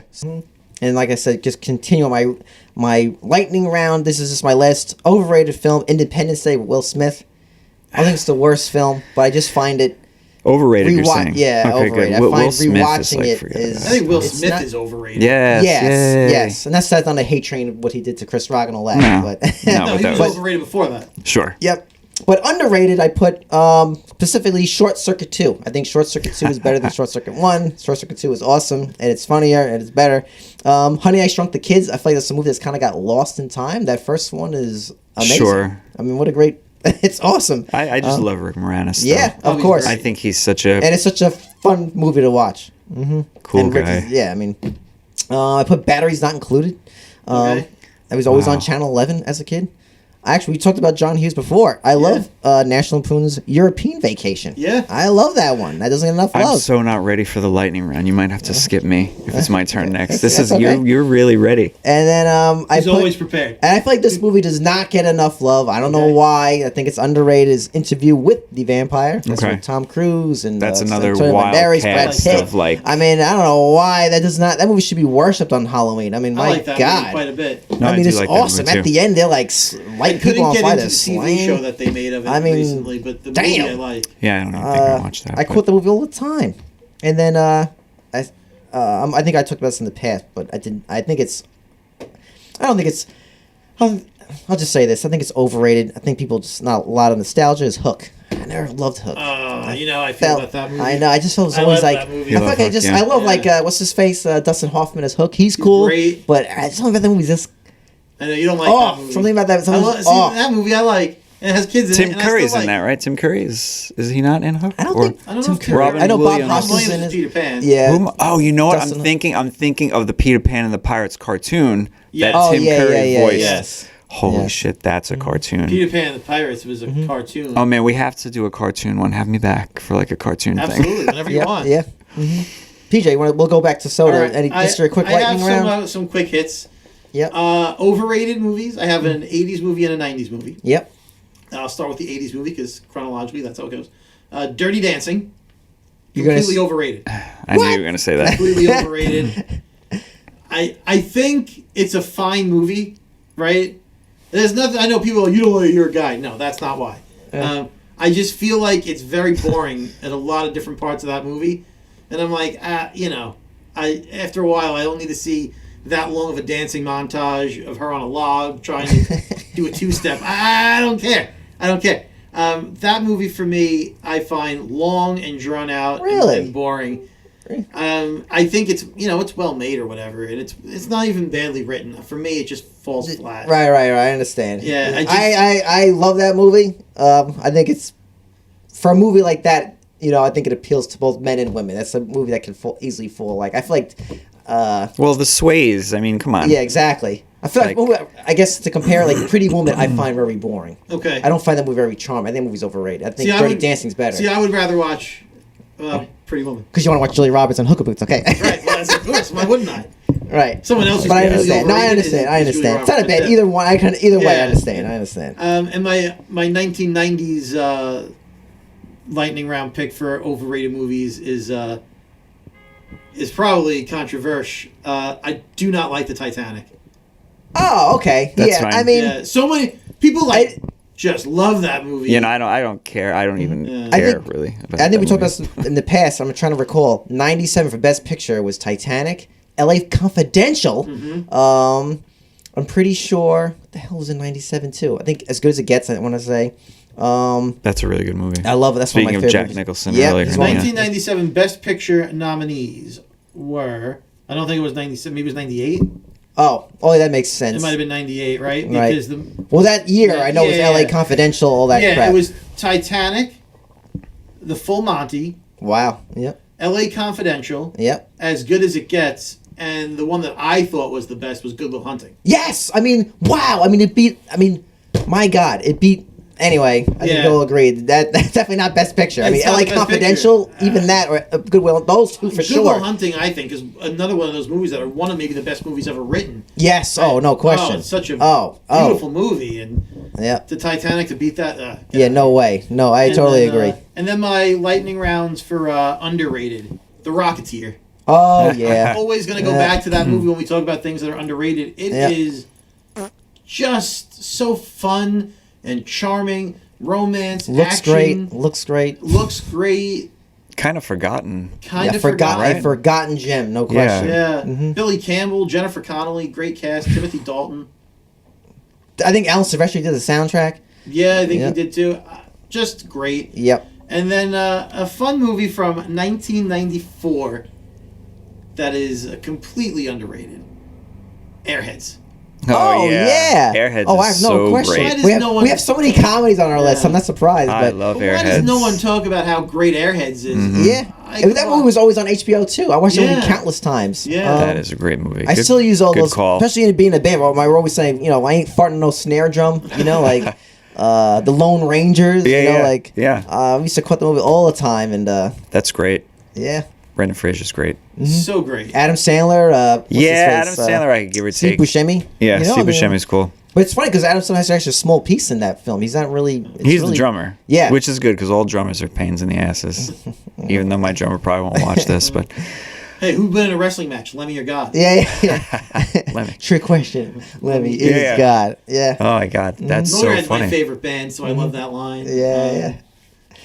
S3: And like I said, just continue my lightning round. This is just my last overrated film, Independence Day with Will Smith. I think it's the worst film, but I just find it
S4: Overrated, you're saying?
S3: Yeah,
S4: Okay,
S3: overrated.
S4: good.
S3: I find
S4: Will Smith is
S3: rewatching
S4: like,
S3: it
S4: forget
S3: is.
S4: about
S2: I think Will
S3: it's
S2: Smith
S3: not-
S2: is overrated.
S4: Yes.
S3: Yes, and that's set on the hate train of what he did to Chris Rock and all that.
S4: No.
S3: But
S4: No.
S2: No, he
S4: that
S2: was
S4: was-
S2: overrated before that.
S4: Sure.
S3: Yep. But underrated, I put specifically Short Circuit 2. I think Short Circuit 2 is better than Short Circuit 1. Short Circuit 2 is awesome, and it's funnier, and it's better. Honey, I Shrunk the Kids, I feel like that's a movie that's kind of got lost in time. That first one is amazing.
S4: Sure.
S3: I mean, what a great... It's awesome.
S4: I just love Rick Moranis. Though.
S3: Yeah, of
S2: he's
S3: course.
S2: great.
S4: I think he's such a
S3: And it's such a fun movie to watch.
S4: cool
S3: And Rick
S4: guy.
S3: is- yeah, I mean... I put Batteries Not Included.
S2: Okay.
S3: I was always
S4: Wow.
S3: on Channel 11 as a kid. Actually, we talked about John Hughes before. I love National Lampoon's European Vacation.
S2: Yeah.
S3: I love that one. That doesn't get enough
S4: I'm
S3: love.
S4: so not ready for the lightning round. You might have to skip me if it's my turn next. This
S3: That's
S4: is
S3: okay.
S4: you're really ready.
S3: And then I
S2: He's
S3: put,
S2: always prepared.
S3: and I feel like this movie does not get enough love. I don't know
S2: Okay.
S3: why. I think it's underrated. Is Interview with the Vampire. That's
S4: Okay.
S3: with Tom Cruise and
S4: That's another
S3: Antonio
S4: wild
S3: Banderas, Brad
S4: cast
S3: Pitt.
S4: of, like-
S3: I mean, I don't know why that movie should be worshipped on Halloween. I mean,
S2: I
S3: my
S2: like that movie
S3: God.
S2: quite a bit.
S4: No,
S3: I mean,
S4: do
S3: it's
S4: like that movie,
S3: awesome.
S4: too.
S3: At the end, they're like
S2: I
S3: lighting people
S2: couldn't
S3: on
S2: get
S3: fire.
S2: into
S3: They're
S2: the TV
S3: slaying.
S2: show that they made of it
S3: I mean,
S2: recently, but the
S3: damn.
S2: movie I like.
S4: Yeah, I don't even think I watched that.
S3: I
S4: but-
S3: quote the movie all the time, and then I think I talked about this in the past, but I didn't. I think it's. I don't think it's. I'll just say this. I think it's overrated. I think people just not a lot of nostalgia is Hook. I never loved Hook.
S2: I feel about that movie.
S3: I know. I just felt it was
S2: I
S3: always
S2: love
S3: like.
S2: that movie.
S3: I feel like I
S4: Hook,
S3: just.
S4: yeah.
S3: I love
S2: Yeah.
S3: like what's his face? Dustin Hoffman as Hook. He's cool,
S2: great.
S3: but something about that movie just.
S2: I know you don't like that movie.
S3: Something about that.
S2: I
S3: Something,
S2: love, see, that movie I like. And it has kids in it.
S4: Tim
S2: and I still
S4: Curry's
S2: like
S4: in that, right? Tim Curry is he not in Hook?
S3: I don't
S4: Or-
S3: think.
S2: I don't know
S3: Tim
S2: if
S3: Curry.
S4: Robin
S3: I know Bob
S4: Williams.
S3: Hoskins
S2: Williams
S3: in
S2: is
S3: it.
S2: Peter Pan.
S3: Yeah.
S4: Oh, you know what?
S3: Dustin-
S4: I'm thinking of the Peter Pan and the Pirates cartoon
S2: Yeah.
S4: that
S2: Oh,
S4: Tim Curry voiced.
S2: Yes.
S4: Holy
S3: Yeah.
S4: shit, that's a cartoon.
S2: Peter Pan and the Pirates was a cartoon.
S4: Oh man, we have to do a cartoon one. Have me back for like a cartoon thing.
S2: Absolutely, whenever you
S3: Yeah.
S2: want.
S3: Yeah. PJ, we'll go back to soda.
S2: All right.
S3: Any just a quick
S2: I
S3: lightning
S2: have
S3: round?
S2: some quick hits.
S3: Yep.
S2: Overrated movies. I have an 80s movie and a 90s movie.
S3: Yep.
S2: I'll start with the 80s movie because chronologically that's how it goes. Dirty Dancing.
S3: You're gonna
S2: Completely overrated.
S4: I knew you were gonna say that.
S2: Completely overrated. I think it's a fine movie, right? There's nothing. I know people are, you don't like your guy. No, that's not why. I just feel like it's very boring at a lot of different parts of that movie, and I'm like, after a while I don't need to see that long of a dancing montage of her on a log trying to do a two-step. I don't care. I don't care. That movie for me, I find long and drawn out
S3: Really?
S2: and boring. I think it's it's well made or whatever, and it's not even badly written. For me, it just falls flat.
S3: Right. I understand.
S2: Yeah,
S3: I love that movie. I think it's for a movie like that. I think it appeals to both men and women. That's a movie that can easily fall. Like I feel like.
S4: Well, the Sways. I mean, come on.
S3: Yeah, exactly. I feel like I guess to compare like Pretty Woman, I find very boring.
S2: Okay.
S3: I don't find that movie very charming. I think the movie's overrated. I think Dirty Dancing's better.
S2: See, I would rather watch Pretty Woman.
S3: Because you want to watch Julia Roberts on Hooker Boots, okay?
S2: Right. Well, of course. Why wouldn't I?
S3: Right.
S2: Someone else.
S3: But I
S2: who's
S3: understand. No, I
S2: overrated
S3: understand. I
S2: is Julia
S3: understand. It's not a
S2: Roberts.
S3: bad either one. Either way. I
S2: Yeah.
S3: understand. I understand.
S2: And my 1990s lightning round pick for overrated movies is is probably controversial. I do not like the Titanic.
S3: Oh, okay.
S4: That's
S3: yeah,
S4: fine.
S3: I mean,
S2: Yeah, so many people just love that movie.
S4: You know, I don't care. I don't even
S3: I
S4: care
S3: think-
S4: really. About
S3: I think we
S4: that
S3: talked
S4: movie.
S3: about this in the past. I'm trying to recall. 97 for Best Picture was Titanic. L.A. Confidential. I'm pretty sure. What the hell was in 97 too? I think As Good as It Gets, I want to say.
S4: That's a really good movie.
S3: I love it. That's
S4: Speaking
S3: one of
S4: of
S3: my favorite
S4: Jack
S3: movies.
S4: Nicholson
S3: Yeah,
S4: earlier,
S3: he's
S4: yeah.
S3: one of
S2: 1997 Best Picture nominees were. I don't think it was 97. Maybe it was 98.
S3: Oh, that makes sense.
S2: It might have been 98, right?
S3: Right.
S2: Because
S3: Well, that year, I know it was
S2: Yeah,
S3: L.A.
S2: yeah.
S3: Confidential, all that crap.
S2: it was Titanic, The Full Monty,
S3: Wow. Yep.
S2: L.A. Confidential,
S3: Yep.
S2: As Good as It Gets, and the one that I thought was the best was Good Will Hunting.
S3: Yes. I mean, wow. I mean, it beat. I mean, my God, it beat. Anyway, I think
S2: Yeah.
S3: we'll agree that's definitely not Best Picture. I
S2: It's
S3: mean,
S2: not
S3: L.A.
S2: the Best
S3: Confidential,
S2: Picture.
S3: even that, or Goodwill, those two for
S2: Good
S3: sure.
S2: Will Hunting, I think, is another one of those movies that are one of maybe the best movies ever written.
S3: Yes. Oh, no question.
S2: Oh, it's such a
S3: Oh.
S2: beautiful movie, and
S3: Yeah.
S2: the Titanic to beat that.
S3: Yeah. No way. No, I
S2: And
S3: totally
S2: then,
S3: agree.
S2: And then my lightning rounds for underrated. The Rocketeer.
S3: Oh yeah.
S2: Always going to go
S3: Yeah.
S2: back to that movie when we talk about things that are underrated. It is just so fun and charming. Romance,
S3: Looks
S2: action,
S3: great. Looks great.
S2: looks great.
S4: Kind of forgotten.
S2: Kind
S3: Yeah,
S2: of
S3: forgotten.
S2: forgotten.
S3: A forgotten gem. No question.
S2: Yeah, Billy Campbell, Jennifer Connelly, great cast. Timothy Dalton.
S3: I think Alan Silvestri did the soundtrack.
S2: Yeah, I think
S3: Yeah.
S2: he did too. Just great.
S3: Yep.
S2: And then a fun movie from 1994 that is completely underrated. Airheads.
S3: Oh, yeah.
S4: Airheads
S3: Oh, I
S4: is
S3: have no
S4: so
S3: question.
S2: Why
S4: great.
S2: does
S3: We have,
S2: no one-
S3: we have so many comedies on our list. I'm not surprised,
S4: I
S3: but
S4: love
S2: But why
S4: Airheads.
S2: does no one talk about how great Airheads is?
S3: yeah, that movie was always on HBO too. I watched it
S2: Yeah.
S3: countless times.
S2: Yeah.
S4: That is a great movie.
S3: I
S4: Good-
S3: still use all
S4: good
S3: those,
S4: call.
S3: especially in being a band. We're always saying, I ain't farting no snare drum. Like the Lone Rangers.
S4: Yeah.
S3: We used to quote the movie all the time, and
S4: That's great.
S3: yeah,
S4: Brendan Fraser's great.
S2: So great.
S3: Adam Sandler. What's his
S4: Yeah,
S3: face?
S4: Adam Sandler, I could give or
S3: Steve
S4: take.
S3: Buscemi.
S4: Yeah, Steve
S3: I mean,
S4: Buscemi's cool.
S3: But it's funny because Adam Sandler has actually a small piece in that film. He's not really.
S4: He's
S3: really,
S4: the drummer.
S3: Yeah.
S4: Which is good because all drummers are pains in the asses. Even though my drummer probably won't watch this, but
S2: Hey, who been in a wrestling match? Lemmy or God?
S3: Yeah.
S4: Lemmy.
S3: Trick question. Lemmy
S4: Yeah.
S3: is God. Yeah.
S4: Oh my god, that's so
S2: Motorhead's my
S4: funny.
S2: favorite band, so I love that line.
S3: Yeah.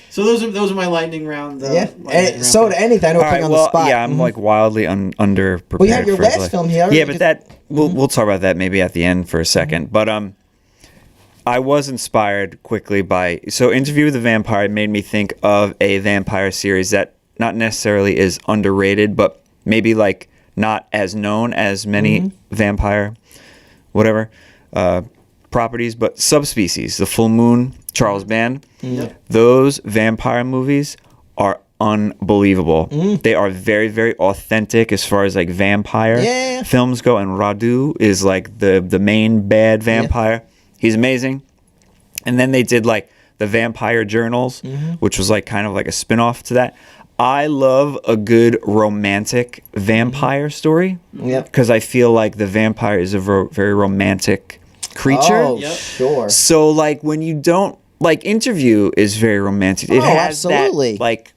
S2: So those are my lightning round.
S3: Yeah.
S2: my lightning round
S3: So to
S2: picks.
S3: anything, I know
S4: All
S3: we're putting
S4: right,
S3: you on the
S4: well,
S3: spot.
S4: yeah, I'm like wildly under prepared.
S3: Well, you have your
S4: for
S3: last
S4: like-
S3: film here.
S4: Yeah, but that we'll talk about that maybe at the end for a second. But I was inspired quickly by Interview with the Vampire made me think of a vampire series that not necessarily is underrated, but maybe like not as known as many vampire whatever properties, but Subspecies, The Full Moon, Charles Band. Those vampire movies are unbelievable. They are very, very authentic as far as like vampire films go, and Radu is like the main bad vampire. He's amazing. And then they did like the Vampire Journals, which was like kind of like a spin-off to that. I love a good romantic vampire story because I feel like the vampire is a very romantic creature.
S3: Oh,
S2: Yep.
S3: sure.
S4: So like when you don't like Interview is very romantic. It
S3: Oh,
S4: has
S3: absolutely.
S4: that like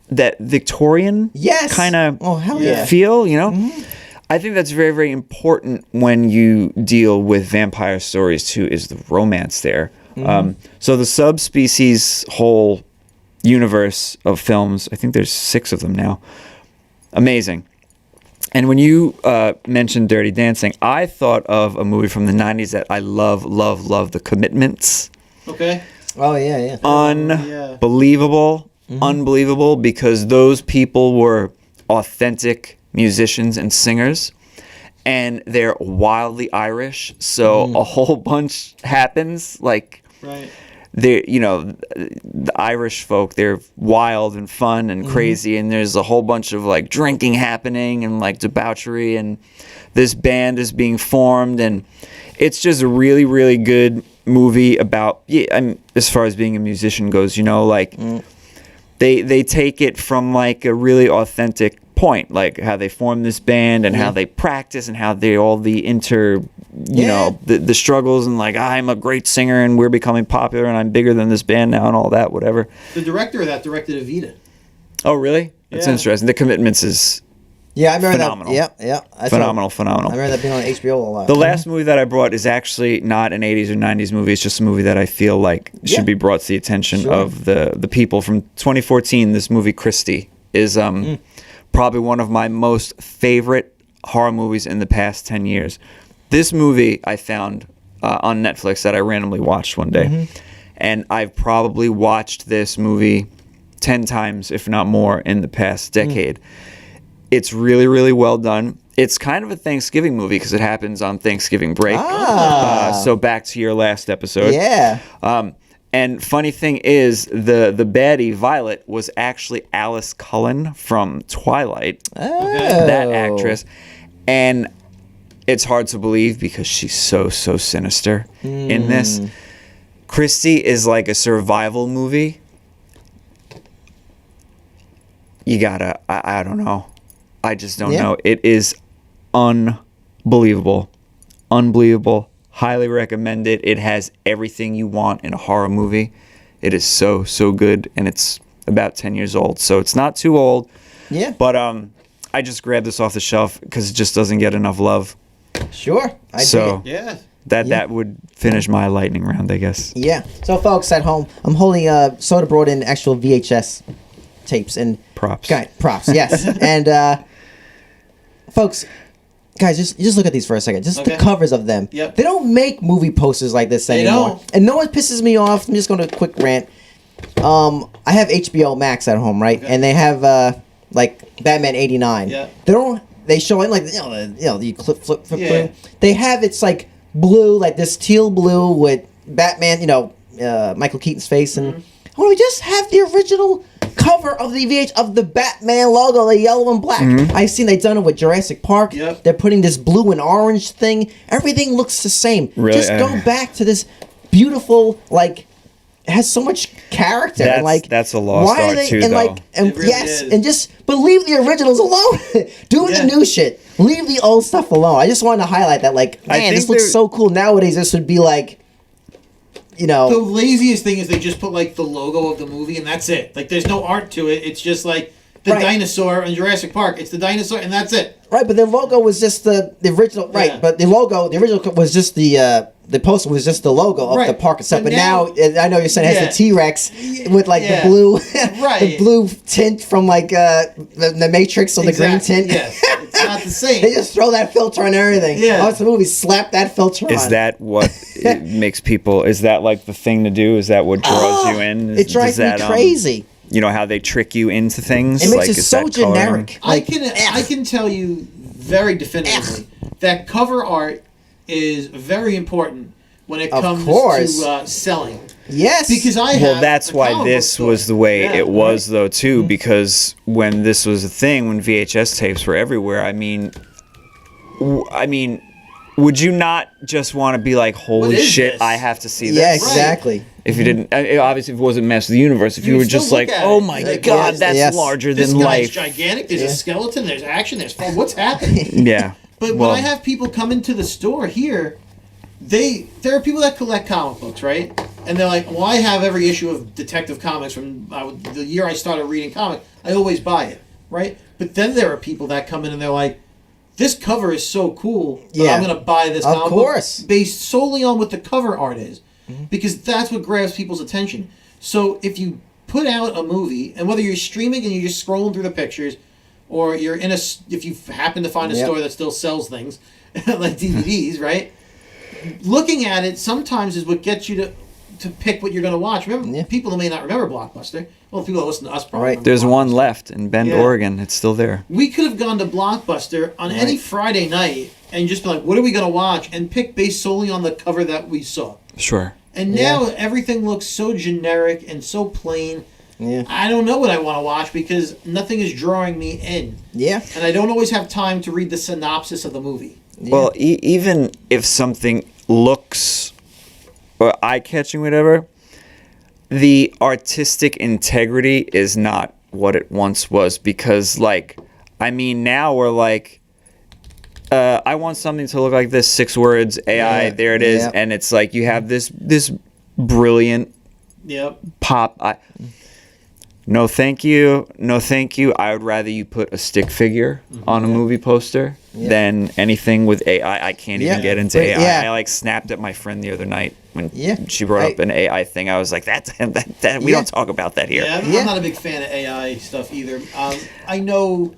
S4: that Victorian
S3: Yes.
S4: kind of
S3: Oh, hell yeah.
S4: feel, I think that's very, very important when you deal with vampire stories too, is the romance there. So the Subspecies whole universe of films, I think there's 6 of them now. Amazing. And when you mentioned Dirty Dancing, I thought of a movie from the 90s that I love, The Commitments.
S2: Okay.
S3: Oh, yeah.
S4: Unbelievable. Unbelievable, because those people were authentic musicians and singers, and they're wildly Irish, so a whole bunch happens. Like,
S2: Right.
S4: they, the Irish folk, they're wild and fun and crazy, and there's a whole bunch of like drinking happening and like debauchery, and this band is being formed, and it's just a really, really good movie about, as far as being a musician goes, they take it from like a really authentic point, like how they form this band and how they practice and how they all the the struggles and like, I'm a great singer and we're becoming popular and I'm bigger than this band now and all that, whatever.
S2: The director of that directed Evita.
S4: Oh, really? That's
S2: Yeah.
S4: interesting. The Commitments is
S3: Yeah, I remember
S4: phenomenal.
S3: that. Yeah.
S4: Phenomenal.
S3: I remember that being on HBO a lot.
S4: The last movie that I brought is actually not an 80s or 90s movie. It's just a movie that I feel like should be brought to the attention of the people. From 2014, this movie, Christie, is probably one of my most favorite horror movies in the past 10 years. This movie I found on Netflix that I randomly watched one day. And I've probably watched this movie 10 times, if not more, in the past decade. It's really, really well done. It's kind of a Thanksgiving movie because it happens on Thanksgiving break. So back to your last episode.
S3: Yeah.
S4: And funny thing is, the baddie, Violet, was actually Alice Cullen from Twilight, that actress. And it's hard to believe because she's so sinister in this. Christie is like a survival movie. You gotta, I don't know. I just don't know. It is unbelievable. Highly recommend it. It has everything you want in a horror movie. It is so good, and it's about 10 years old, so it's not too old.
S3: Yeah.
S4: But I just grabbed this off the shelf because it just doesn't get enough love.
S3: Sure.
S4: That would finish my lightning round, I guess.
S3: Yeah. So, folks at home, I'm holding Soda brought in actual VHS tapes and
S4: props.
S3: Props, yes. And folks, guys, just look at these for a second. Just the covers of them.
S2: Yep.
S3: They don't make movie posters like this anymore.
S2: They don't.
S3: And no one pisses me off. I'm just going to quick rant. I have HBO Max at home, right? And they have like Batman '89.
S2: Yeah.
S3: They show it like you flip
S2: Yeah.
S3: through. They have it's like blue, like this teal blue with Batman, Michael Keaton's face, and why don't we just have the original cover of the VH of the Batman logo, the yellow and black? I've seen they've done it with Jurassic Park.
S2: Yep.
S3: They're putting this blue and orange thing. Everything looks the same.
S4: Really?
S3: Just go back to this beautiful, like, it has so much character.
S4: That's,
S3: and like,
S4: that's a lost
S3: why are
S4: art
S3: they,
S4: too,
S3: and
S4: though.
S3: like, and
S2: It really
S3: yes,
S2: is.
S3: and just but leave the originals alone. Doing the new shit. Leave the old stuff alone. I just wanted to highlight that, like, man,
S4: think
S3: this looks so cool. Nowadays, this would be like,
S2: The laziest thing is they just put like the logo of the movie and that's it. Like there's no art to it. It's just like the dinosaur in Jurassic Park. It's the dinosaur and that's it.
S3: right. But the logo was just the original, right?
S2: Yeah.
S3: But the original was just the poster was just the logo of the park itself. But now I know you're saying it has the T-Rex with like the blue, the blue tint from like the Matrix or the green tint.
S2: Yes, it's not the same.
S3: They just throw that filter on everything.
S2: Yeah.
S3: Oh, it's a movie. Slap that filter on.
S4: Is that what it makes people? Is that like the thing to do? Is that what draws you in?
S3: It drives me crazy.
S4: You know how they trick you into things?
S3: It makes
S4: like,
S3: it
S4: is
S3: so
S4: that coloring?
S3: generic.
S2: I can tell you very definitively that cover art is very important when it comes to selling.
S3: Yes.
S2: Because
S4: that's why this was the way it was, though, too. Because when this was a thing, when VHS tapes were everywhere, I mean, would you not just want to be like, holy shit,
S2: this?
S4: I have to see this?
S3: Yeah, exactly.
S4: If you didn't, obviously, if it wasn't Master of the Universe, if you were just like, oh my god, that's larger
S2: this
S4: than
S2: guy's
S4: life.
S2: gigantic. There's a skeleton. There's action. There's fun. What's happening?
S4: Yeah.
S2: But when I have people come into the store here, there are people that collect comic books, right? And they're like, well, I have every issue of Detective Comics from the year I started reading comics. I always buy it, right? But then there are people that come in and they're like, this cover is so cool, but I'm going to buy this comic book based solely on what the cover art is. Because that's what grabs people's attention. So if you put out a movie, and whether you're streaming and you're just scrolling through the pictures, or you're if you happen to find a store that still sells things, like DVDs, right? Looking at it sometimes is what gets you to pick what you're going to watch. Remember, people who may not remember Blockbuster, well, people that listen to us probably remember
S4: There's
S2: Blockbuster.
S4: one left in Bend, Oregon. It's still there.
S2: We could have gone to Blockbuster on any Friday night and just be like, what are we going to watch? And pick based solely on the cover that we saw.
S4: Sure.
S2: And now everything looks so generic and so plain.
S3: Yeah.
S2: I don't know what I want to watch because nothing is drawing me in.
S3: Yeah.
S2: And I don't always have time to read the synopsis of the movie.
S4: Well, even if something looks eye-catching, whatever, the artistic integrity is not what it once was. Because, like, I mean, now we're like, I want something to look like this, 6 words, AI, there it is.
S3: Yeah.
S4: And it's like you have this brilliant pop. No, thank you. No, thank you. I would rather you put a stick figure on a movie poster than anything with AI. I can't even get into AI.
S3: Yeah.
S4: I like snapped at my friend the other night when
S3: Yeah.
S4: she brought up an AI thing. I was like, that we don't talk about that here.
S2: Yeah, I'm not a big fan of AI stuff either. I know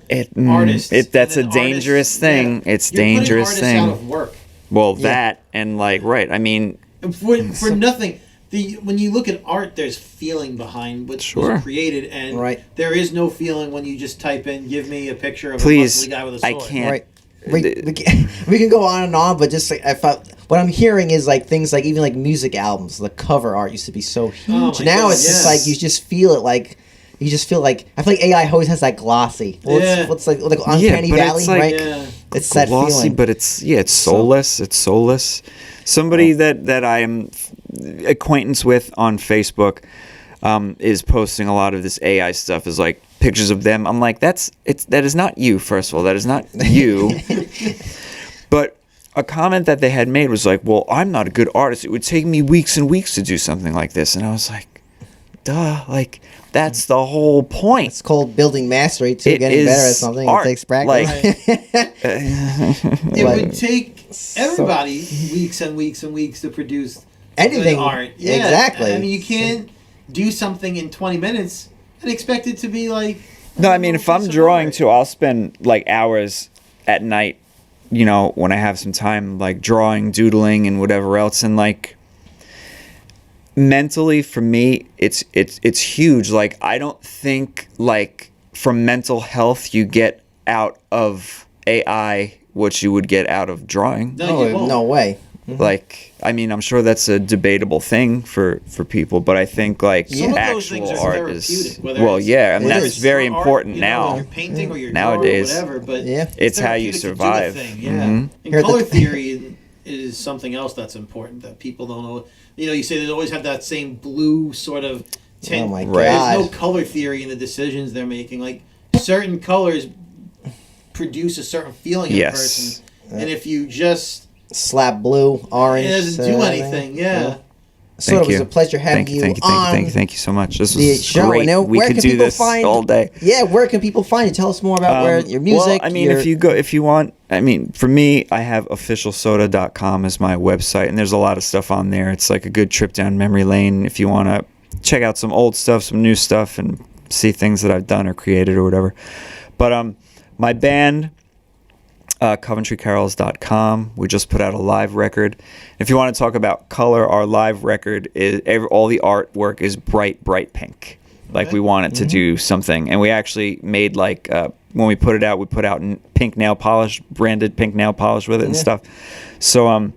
S2: artists.
S4: That's a
S2: and then
S4: dangerous
S2: artists,
S4: thing.
S2: yeah.
S4: It's
S2: You're putting
S4: dangerous
S2: artists
S4: thing.
S2: out of work.
S4: Well, that and like, right. I mean,
S2: For nothing. When you look at art, there's feeling behind what's created, and there is no feeling when you just type in, "Give me a picture of a muscly guy with a sword."
S4: I can't.
S3: Right. We can go on and on, but just like what I'm hearing is like things like even like music albums, the cover art used to be so huge. Now it's just like you just feel it like. You just feel like I feel like AI always has that glossy. What's like Uncanny Valley, right? Yeah. It's that
S4: glossy,
S3: feeling.
S4: but it's soulless. It's soulless. Somebody that I am acquaintance with on Facebook is posting a lot of this AI stuff. Is like pictures of them. I'm like, that is not you. First of all, that is not you. But a comment that they had made was like, well, I'm not a good artist. It would take me weeks and weeks to do something like this. And I was like, duh, like. That's the whole point.
S3: It's called building mastery too, getting better at something.
S4: Art.
S3: It takes practice.
S2: It would take everybody weeks and weeks and weeks to produce
S3: anything.
S2: Good art. Yeah,
S3: exactly.
S2: I mean, you can't do something in 20 minutes and expect it to be like.
S4: No, I mean, if I'm drawing too, I'll spend like hours at night, you know, when I have some time, like drawing, doodling, and whatever else, and like. Mentally, for me, it's huge. Like, I don't think like from mental health you get out of AI what you would get out of drawing.
S2: No
S3: way.
S4: Mm-hmm. Like, I mean, I'm sure that's a debatable thing for people, but I think like actual art is I mean that's very important now.
S2: You're painting or you're
S4: nowadays,
S2: drawing, whatever, but
S4: it's how you survive.
S2: And color theory is something else that's important that people don't know. You know, you say they always have that same blue sort of tint.
S3: Oh my God.
S2: There's no color theory in the decisions they're making. Like, certain colors produce a certain feeling in a person. And if you just...
S3: slap blue, orange...
S2: It doesn't do anything,
S3: So it was a pleasure having you on.
S4: Thank you so much. This was
S3: show.
S4: great.
S3: Now,
S4: we could do this all day.
S3: Yeah, where can people find you? Tell us more about where your music.
S4: Well, I mean, if you want, I mean, for me, I have officialsoda.com as my website, and there's a lot of stuff on there. It's like a good trip down memory lane if you want to check out some old stuff, some new stuff, and see things that I've done or created or whatever. But my band. CoventryCarols.com. We just put out a live record. If you want to talk about color, our live record is all the artwork is bright pink. Like we wanted to do something, and we actually made like when we put it out, we put out pink nail polish, branded pink nail polish with it and stuff. So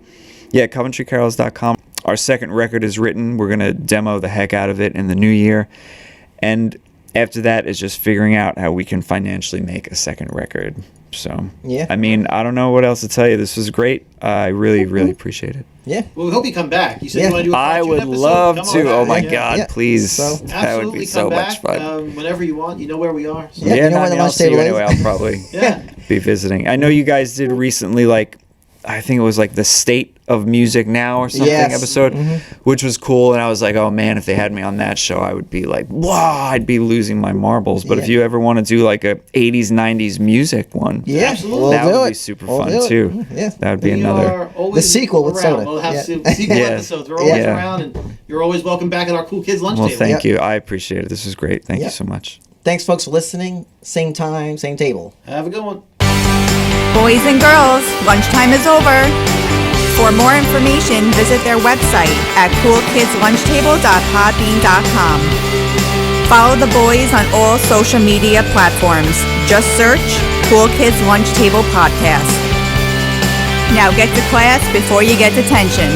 S4: CoventryCarols.com. Our second record is written. We're gonna demo the heck out of it in the new year, and after that is just figuring out how we can financially make a second record. So, I mean, I don't know what else to tell you. This was great. I really appreciate it.
S3: Yeah.
S2: Well, we hope you come back. You said you want to do a
S4: I would
S2: episode.
S4: love
S2: Come
S4: to.
S2: on
S4: Oh,
S2: back.
S4: my God, please.
S3: So,
S4: that would be so much fun.
S2: Whenever you want. You know where we are. So.
S3: Yeah, you know where the
S4: I'll
S3: lunch
S4: see you
S3: table
S4: anyway.
S3: is.
S4: I'll probably be visiting. I know you guys did recently, like, I think it was like the State of Music Now or something episode, which was cool. And I was like, oh man, if they had me on that show, I would be like, wow, I'd be losing my marbles. But if you ever want to do like a 80s, 90s music one,
S2: absolutely,
S4: that would be super fun too.
S3: Yeah.
S4: That would be another.
S3: The sequel with soda.
S2: We'll have sequel episodes. We're always around, and you're always welcome back at our Cool Kids lunch table.
S4: Well, thank you. I appreciate it. This was great. Thank you so much.
S3: Thanks, folks, for listening. Same time, same table.
S2: Have a good one.
S1: Boys and girls, lunchtime is over. For more information, visit their website at coolkidslunchtable.podbean.com. Follow the boys on all social media platforms. Just search Cool Kids Lunch Table Podcast. Now get to class before you get detention.